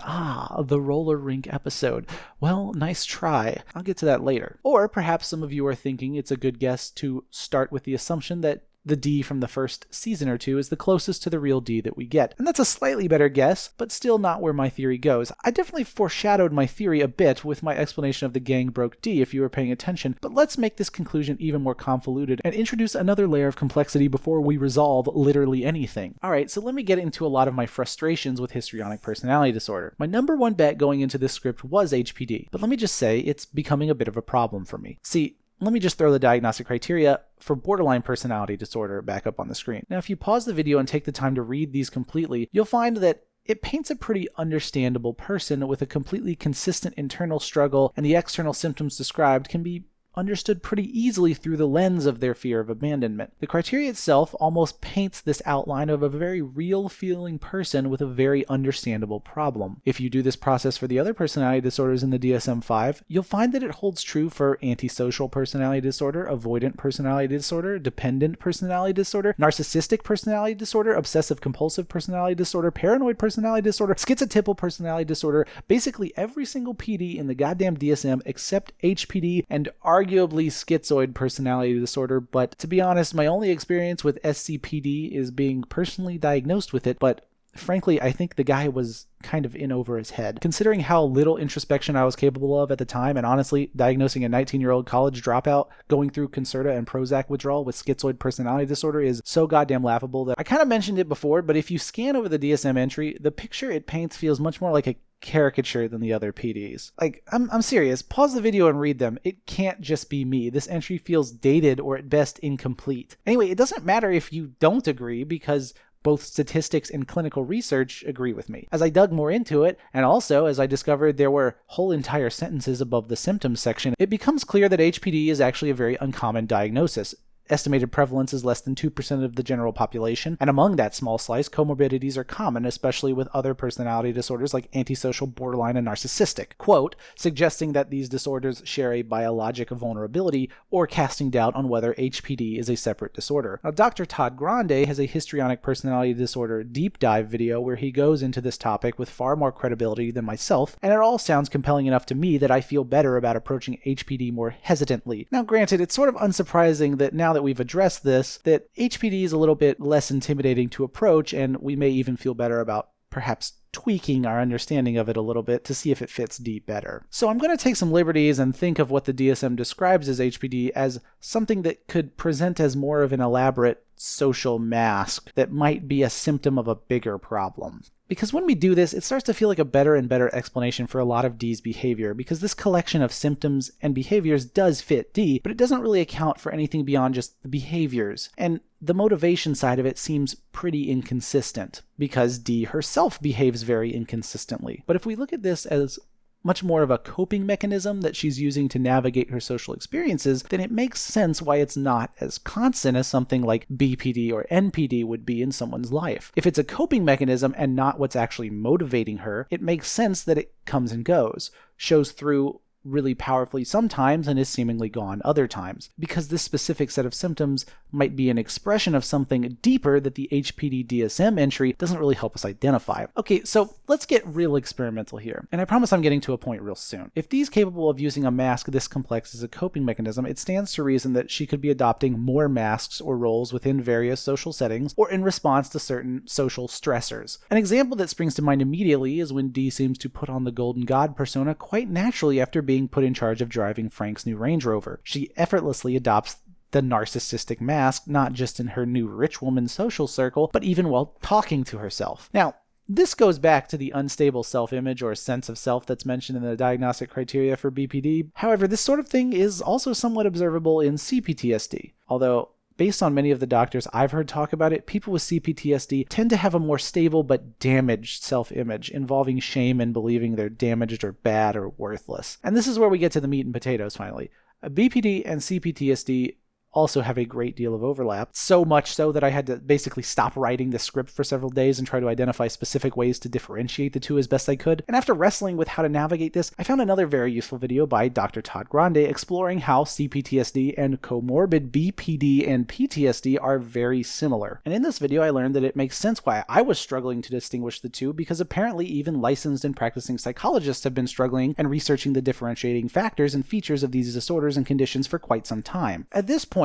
the roller rink episode. Well, nice try. I'll get to that later. Or perhaps some of you are thinking it's a good guess to start with the assumption that the Dee from the first season or two is the closest to the real Dee that we get. And that's a slightly better guess, but still not where my theory goes. I definitely foreshadowed my theory a bit with my explanation of the gang broke Dee if you were paying attention, but let's make this conclusion even more convoluted and introduce another layer of complexity before we resolve literally anything. Alright, so let me get into a lot of my frustrations with histrionic personality disorder. My number one bet going into this script was HPD, but let me just say it's becoming a bit of a problem for me. See, let me just throw the diagnostic criteria for borderline personality disorder back up on the screen. Now, if you pause the video and take the time to read these completely, you'll find that it paints a pretty understandable person with a completely consistent internal struggle, and the external symptoms described can be understood pretty easily through the lens of their fear of abandonment. The criteria itself almost paints this outline of a very real-feeling person with a very understandable problem. If you do this process for the other personality disorders in the DSM-5, you'll find that it holds true for antisocial personality disorder, avoidant personality disorder, dependent personality disorder, narcissistic personality disorder, obsessive-compulsive personality disorder, paranoid personality disorder, schizotypal personality disorder, basically every single PD in the goddamn DSM except HPD and arguably schizoid personality disorder, but to be honest, my only experience with SCPD is being personally diagnosed with it, but frankly, I think the guy was kind of in over his head. Considering how little introspection I was capable of at the time, and honestly, diagnosing a 19-year-old college dropout going through Concerta and Prozac withdrawal with schizoid personality disorder is so goddamn laughable that I kind of mentioned it before, but if you scan over the DSM entry, the picture it paints feels much more like a caricature than the other PDs. Like, I'm serious. Pause the video and read them. It can't just be me. This entry feels dated or at best incomplete. Anyway, it doesn't matter if you don't agree because both statistics and clinical research agree with me. As I dug more into it, and also as I discovered there were whole entire sentences above the symptoms section, it becomes clear that HPD is actually a very uncommon diagnosis. Estimated prevalence is less than 2% of the general population, and among that small slice, comorbidities are common, especially with other personality disorders like antisocial, borderline, and narcissistic. Quote, suggesting that these disorders share a biologic vulnerability or casting doubt on whether HPD is a separate disorder. Now, Dr. Todd Grande has a histrionic personality disorder deep dive video where he goes into this topic with far more credibility than myself, and it all sounds compelling enough to me that I feel better about approaching HPD more hesitantly. Now, granted, it's sort of unsurprising that now that we've addressed this, that HPD is a little bit less intimidating to approach, and we may even feel better about perhaps tweaking our understanding of it a little bit to see if it fits Dee better. So I'm going to take some liberties and think of what the DSM describes as HPD as something that could present as more of an elaborate social mask that might be a symptom of a bigger problem. Because when we do this, it starts to feel like a better and better explanation for a lot of Dee's behavior, because this collection of symptoms and behaviors does fit Dee, but it doesn't really account for anything beyond just the behaviors. And the motivation side of it seems pretty inconsistent, because Dee herself behaves very inconsistently. But if we look at this as much more of a coping mechanism that she's using to navigate her social experiences, then it makes sense why it's not as constant as something like BPD or NPD would be in someone's life. If it's a coping mechanism and not what's actually motivating her, it makes sense that it comes and goes, shows through really powerfully sometimes and is seemingly gone other times, because this specific set of symptoms might be an expression of something deeper that the HPD DSM entry doesn't really help us identify. Okay, so let's get real experimental here, and I promise I'm getting to a point real soon. If Dee's capable of using a mask this complex as a coping mechanism, it stands to reason that she could be adopting more masks or roles within various social settings or in response to certain social stressors. An example that springs to mind immediately is when Dee seems to put on the Golden God persona quite naturally after being put in charge of driving Frank's new Range Rover. She effortlessly adopts the narcissistic mask, not just in her new rich woman social circle, but even while talking to herself. Now, this goes back to the unstable self-image or sense of self that's mentioned in the diagnostic criteria for BPD. However, this sort of thing is also somewhat observable in CPTSD, although based on many of the doctors I've heard talk about it, people with CPTSD tend to have a more stable but damaged self-image, involving shame and believing they're damaged or bad or worthless. And this is where we get to the meat and potatoes finally. BPD and CPTSD also have a great deal of overlap, so much so that I had to basically stop writing the script for several days and try to identify specific ways to differentiate the two as best I could. And after wrestling with how to navigate this, I found another very useful video by Dr. Todd Grande exploring how CPTSD and comorbid BPD and PTSD are very similar. And in this video I learned that it makes sense why I was struggling to distinguish the two, because apparently even licensed and practicing psychologists have been struggling and researching the differentiating factors and features of these disorders and conditions for quite some time. At this point,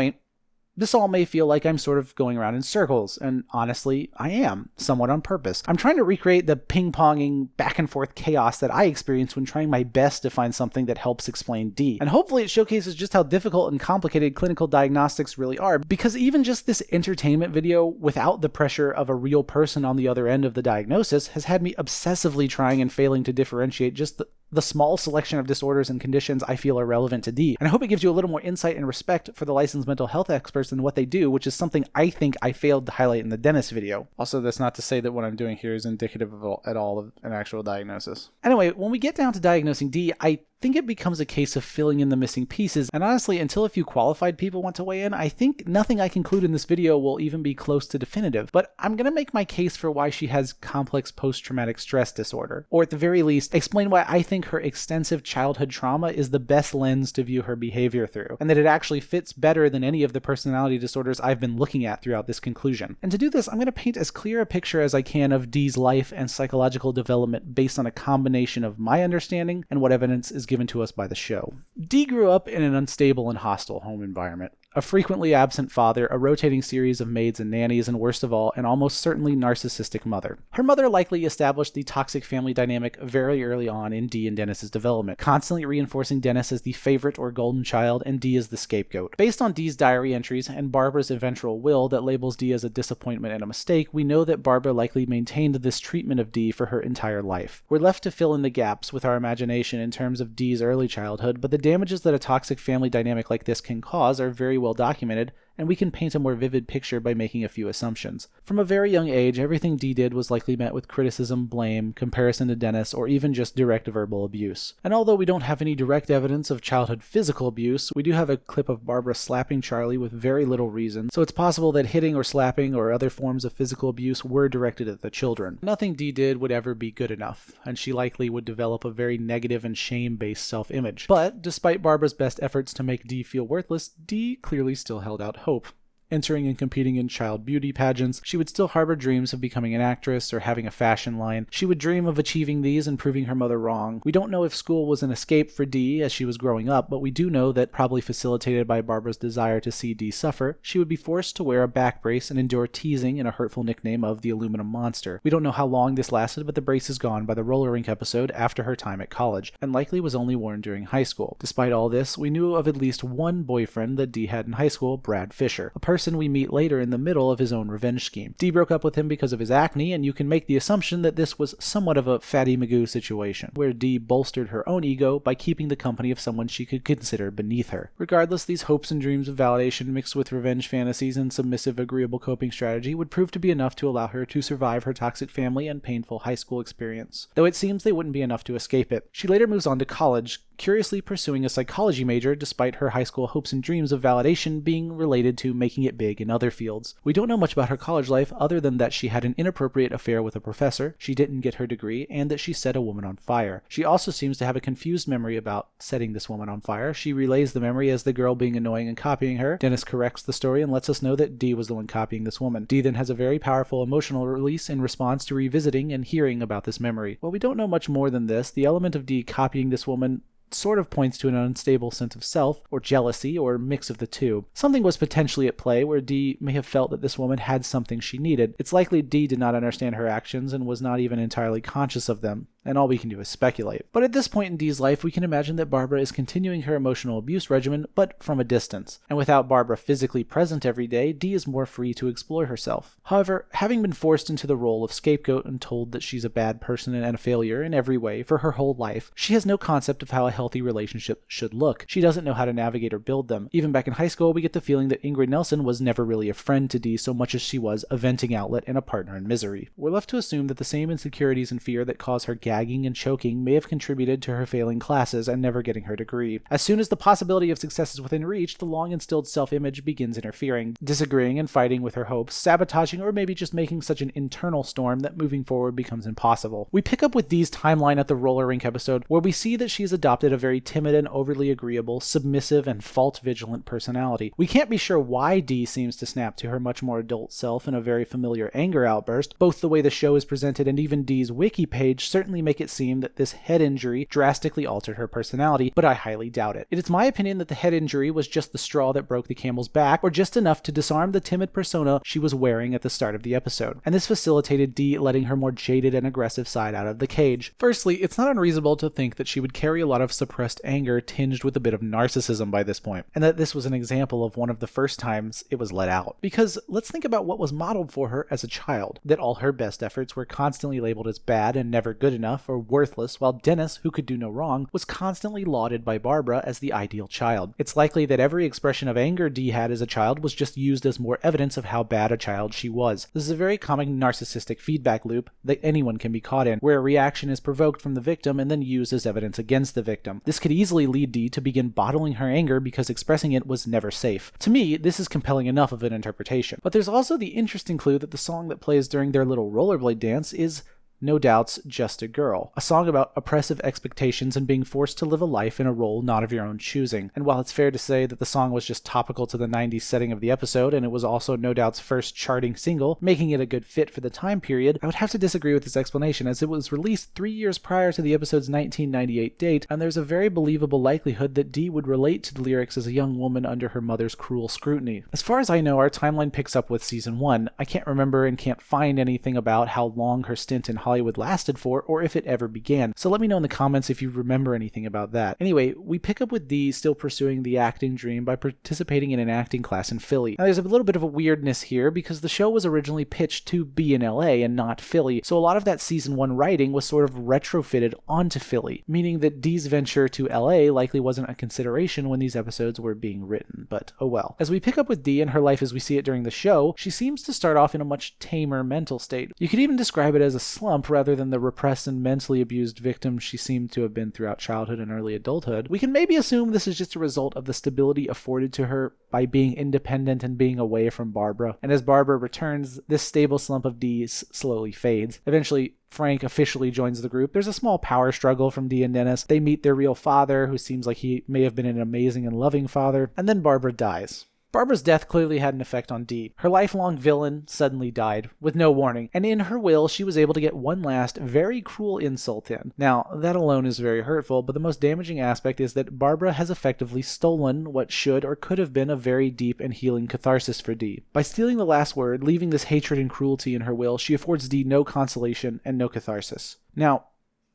this all may feel like I'm sort of going around in circles, and honestly, I am, somewhat on purpose. I'm trying to recreate the ping-ponging back and forth chaos that I experienced when trying my best to find something that helps explain Dee. And hopefully it showcases just how difficult and complicated clinical diagnostics really are, because even just this entertainment video without the pressure of a real person on the other end of the diagnosis has had me obsessively trying and failing to differentiate just the small selection of disorders and conditions I feel are relevant to Dee. And I hope it gives you a little more insight and respect for the licensed mental health experts and what they do, which is something I think I failed to highlight in the dentist video. Also, that's not to say that what I'm doing here is indicative at all of an actual diagnosis. Anyway, when we get down to diagnosing Dee, I think it becomes a case of filling in the missing pieces, and honestly, until a few qualified people want to weigh in, I think nothing I conclude in this video will even be close to definitive. But I'm gonna make my case for why she has complex post-traumatic stress disorder, or at the very least, explain why I think her extensive childhood trauma is the best lens to view her behavior through, and that it actually fits better than any of the personality disorders I've been looking at throughout this conclusion. And to do this, I'm gonna paint as clear a picture as I can of Dee's life and psychological development based on a combination of my understanding and what evidence is given to us by the show. Dee grew up in an unstable and hostile home environment. A frequently absent father, a rotating series of maids and nannies, and worst of all, an almost certainly narcissistic mother. Her mother likely established the toxic family dynamic very early on in Dee and Dennis's development, constantly reinforcing Dennis as the favorite or golden child and Dee as the scapegoat. Based on Dee's diary entries and Barbara's eventual will that labels Dee as a disappointment and a mistake, we know that Barbara likely maintained this treatment of Dee for her entire life. We're left to fill in the gaps with our imagination in terms of Dee's early childhood, but the damages that a toxic family dynamic like this can cause are very well documented, and we can paint a more vivid picture by making a few assumptions. From a very young age, everything Dee did was likely met with criticism, blame, comparison to Dennis, or even just direct verbal abuse. And although we don't have any direct evidence of childhood physical abuse, we do have a clip of Barbara slapping Charlie with very little reason, so it's possible that hitting or slapping or other forms of physical abuse were directed at the children. Nothing Dee did would ever be good enough, and she likely would develop a very negative and shame-based self-image. But despite Barbara's best efforts to make Dee feel worthless, Dee clearly still held out hope. entering and competing in child beauty pageants. She would still harbor dreams of becoming an actress or having a fashion line. She would dream of achieving these and proving her mother wrong. We don't know if school was an escape for Dee as she was growing up, but we do know that, probably facilitated by Barbara's desire to see Dee suffer, she would be forced to wear a back brace and endure teasing and a hurtful nickname of the Aluminum Monster. We don't know how long this lasted, but the brace is gone by the roller rink episode after her time at college, and likely was only worn during high school. Despite all this, we knew of at least one boyfriend that Dee had in high school, Brad Fisher, a person we meet later in the middle of his own revenge scheme. Dee broke up with him because of his acne, and you can make the assumption that this was somewhat of a Fatty Magoo situation, where Dee bolstered her own ego by keeping the company of someone she could consider beneath her. Regardless, these hopes and dreams of validation mixed with revenge fantasies and submissive, agreeable coping strategy would prove to be enough to allow her to survive her toxic family and painful high school experience, though it seems they wouldn't be enough to escape it. She later moves on to college, curiously pursuing a psychology major despite her high school hopes and dreams of validation being related to making it big in other fields. We don't know much about her college life other than that she had an inappropriate affair with a professor, she didn't get her degree, and that she set a woman on fire. She also seems to have a confused memory about setting this woman on fire. She relays the memory as the girl being annoying and copying her. Dennis corrects the story and lets us know that Dee was the one copying this woman. Dee then has a very powerful emotional release in response to revisiting and hearing about this memory. While we don't know much more than this, the element of Dee copying this woman sort of points to an unstable sense of self, or jealousy, or mix of the two. Something was potentially at play where Dee may have felt that this woman had something she needed. It's likely Dee did not understand her actions and was not even entirely conscious of them, and all we can do is speculate. But at this point in Dee's life, we can imagine that Barbara is continuing her emotional abuse regimen, but from a distance. And without Barbara physically present every day, Dee is more free to explore herself. However, having been forced into the role of scapegoat and told that she's a bad person and a failure in every way for her whole life, she has no concept of how a healthy relationship should look. She doesn't know how to navigate or build them. Even back in high school, we get the feeling that Ingrid Nelson was never really a friend to Dee so much as she was a venting outlet and a partner in misery. We're left to assume that the same insecurities and fear that cause her gagging and choking may have contributed to her failing classes and never getting her degree. As soon as the possibility of success is within reach, the long-instilled self-image begins interfering, disagreeing and fighting with her hopes, sabotaging or maybe just making such an internal storm that moving forward becomes impossible. We pick up with Dee's timeline at the roller rink episode, where we see that she's adopted a very timid and overly agreeable, submissive and fault-vigilant personality. We can't be sure why Dee seems to snap to her much more adult self in a very familiar anger outburst. Both the way the show is presented and even Dee's wiki page certainly make it seem that this head injury drastically altered her personality, but I highly doubt it. It is my opinion that the head injury was just the straw that broke the camel's back, or just enough to disarm the timid persona she was wearing at the start of the episode, and this facilitated Dee letting her more jaded and aggressive side out of the cage. Firstly, it's not unreasonable to think that she would carry a lot of suppressed anger tinged with a bit of narcissism by this point, and that this was an example of one of the first times it was let out. Because let's think about what was modeled for her as a child, that all her best efforts were constantly labeled as bad and never good enough or worthless, while Dennis, who could do no wrong, was constantly lauded by Barbara as the ideal child. It's likely that every expression of anger Dee had as a child was just used as more evidence of how bad a child she was. This is a very common narcissistic feedback loop that anyone can be caught in, where a reaction is provoked from the victim and then used as evidence against the victim. This could easily lead Dee to begin bottling her anger because expressing it was never safe. To me, this is compelling enough of an interpretation. But there's also the interesting clue that the song that plays during their little rollerblade dance is no doubt's Just a Girl, a song about oppressive expectations and being forced to live a life in a role not of your own choosing. And while it's fair to say that the song was just topical to the 90s setting of the episode, and it was also No Doubt's first charting single, making it a good fit for the time period, I would have to disagree with this explanation, as it was released 3 years prior to the episode's 1998 date, and there's a very believable likelihood that Dee would relate to the lyrics as a young woman under her mother's cruel scrutiny. As far as I know, our timeline picks up with season 1. I can't remember and can't find anything about how long her stint in Hollywood lasted for, or if it ever began, so let me know in the comments if you remember anything about that. Anyway, we pick up with Dee still pursuing the acting dream by participating in an acting class in Philly. Now there's a little bit of a weirdness here because the show was originally pitched to be in LA and not Philly, so a lot of that season 1 writing was sort of retrofitted onto Philly, meaning that Dee's venture to LA likely wasn't a consideration when these episodes were being written, but oh well. As we pick up with Dee and her life as we see it during the show, she seems to start off in a much tamer mental state. You could even describe it as a slump rather than the repressed and mentally abused victim she seemed to have been throughout childhood and early adulthood. We can maybe assume this is just a result of the stability afforded to her by being independent and being away from Barbara. And as Barbara returns, this stable slump of Dee slowly fades. Eventually, Frank officially joins the group. There's a small power struggle from Dee and Dennis. They meet their real father, who seems like he may have been an amazing and loving father, and then Barbara dies. Barbara's death clearly had an effect on Dee. Her lifelong villain suddenly died, with no warning, and in her will, she was able to get one last, very cruel insult in. Now, that alone is very hurtful, but the most damaging aspect is that Barbara has effectively stolen what should or could have been a very deep and healing catharsis for Dee. By stealing the last word, leaving this hatred and cruelty in her will, she affords Dee no consolation and no catharsis. Now,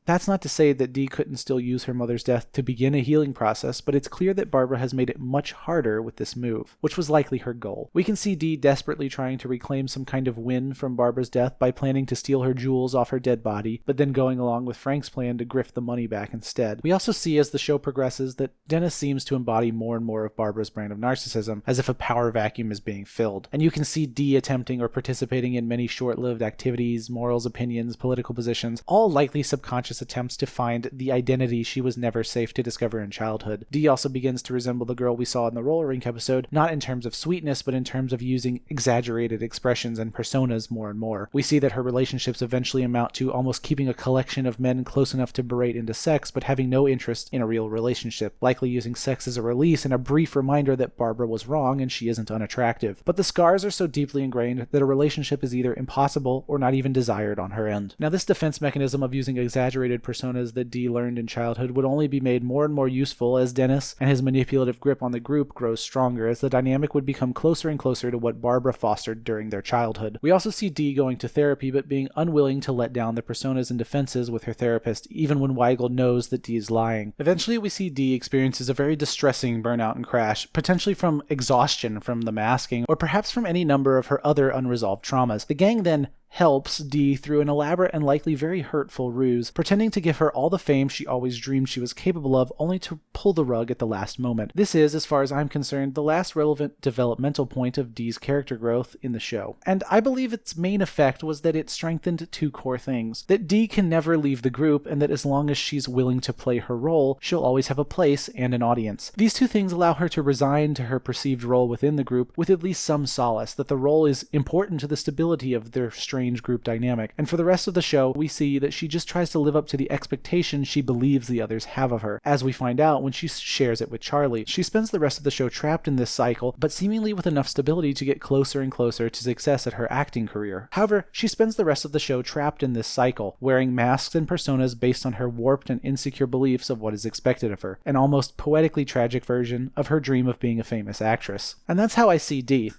that's not to say that Dee couldn't still use her mother's death to begin a healing process, but it's clear that Barbara has made it much harder with this move, which was likely her goal. We can see Dee desperately trying to reclaim some kind of win from Barbara's death by planning to steal her jewels off her dead body, but then going along with Frank's plan to grift the money back instead. We also see as the show progresses that Dennis seems to embody more and more of Barbara's brand of narcissism, as if a power vacuum is being filled. And you can see Dee attempting or participating in many short-lived activities, morals, opinions, political positions, all likely subconscious attempts to find the identity she was never safe to discover in childhood. Dee also begins to resemble the girl we saw in the roller rink episode, not in terms of sweetness, but in terms of using exaggerated expressions and personas more and more. We see that her relationships eventually amount to almost keeping a collection of men close enough to berate into sex, but having no interest in a real relationship, likely using sex as a release and a brief reminder that Barbara was wrong and she isn't unattractive. But the scars are so deeply ingrained that a relationship is either impossible or not even desired on her end. Now, this defense mechanism of using exaggerated personas that Dee learned in childhood would only be made more and more useful as Dennis and his manipulative grip on the group grows stronger, as the dynamic would become closer and closer to what Barbara fostered during their childhood. We also see Dee going to therapy but being unwilling to let down the personas and defenses with her therapist, even when Weigel knows that Dee is lying. Eventually we see Dee experiences a very distressing burnout and crash, potentially from exhaustion from the masking, or perhaps from any number of her other unresolved traumas. The gang then helps Dee through an elaborate and likely very hurtful ruse, pretending to give her all the fame she always dreamed she was capable of, only to pull the rug at the last moment. This is, as far as I'm concerned, the last relevant developmental point of Dee's character growth in the show. And I believe its main effect was that it strengthened two core things: that Dee can never leave the group, and that as long as she's willing to play her role, she'll always have a place and an audience. These two things allow her to resign to her perceived role within the group with at least some solace, that the role is important to the stability of their strange group dynamic. And for the rest of the show, we see that she just tries to live up to the expectations she believes the others have of her, as we find out when she shares it with Charlie. She spends the rest of the show trapped in this cycle, but seemingly with enough stability to get closer and closer to success at her acting career. However, she spends the rest of the show trapped in this cycle, wearing masks and personas based on her warped and insecure beliefs of what is expected of her, an almost poetically tragic version of her dream of being a famous actress. And that's how I see Dee.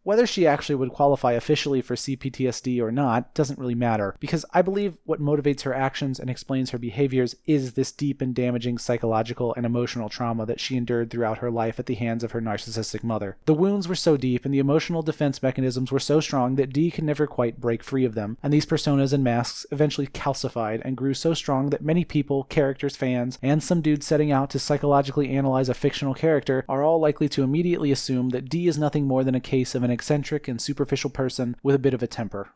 Whether she actually would qualify officially for CPTSD or not doesn't really matter, because I believe what motivates her actions and explains her behaviors is this deep and damaging psychological and emotional trauma that she endured throughout her life at the hands of her narcissistic mother. The wounds were so deep and the emotional defense mechanisms were so strong that Dee could never quite break free of them, and these personas and masks eventually calcified and grew so strong that many people, characters, fans, and some dudes setting out to psychologically analyze a fictional character are all likely to immediately assume that Dee is nothing more than a case of an eccentric and superficial person with a bit of a temper.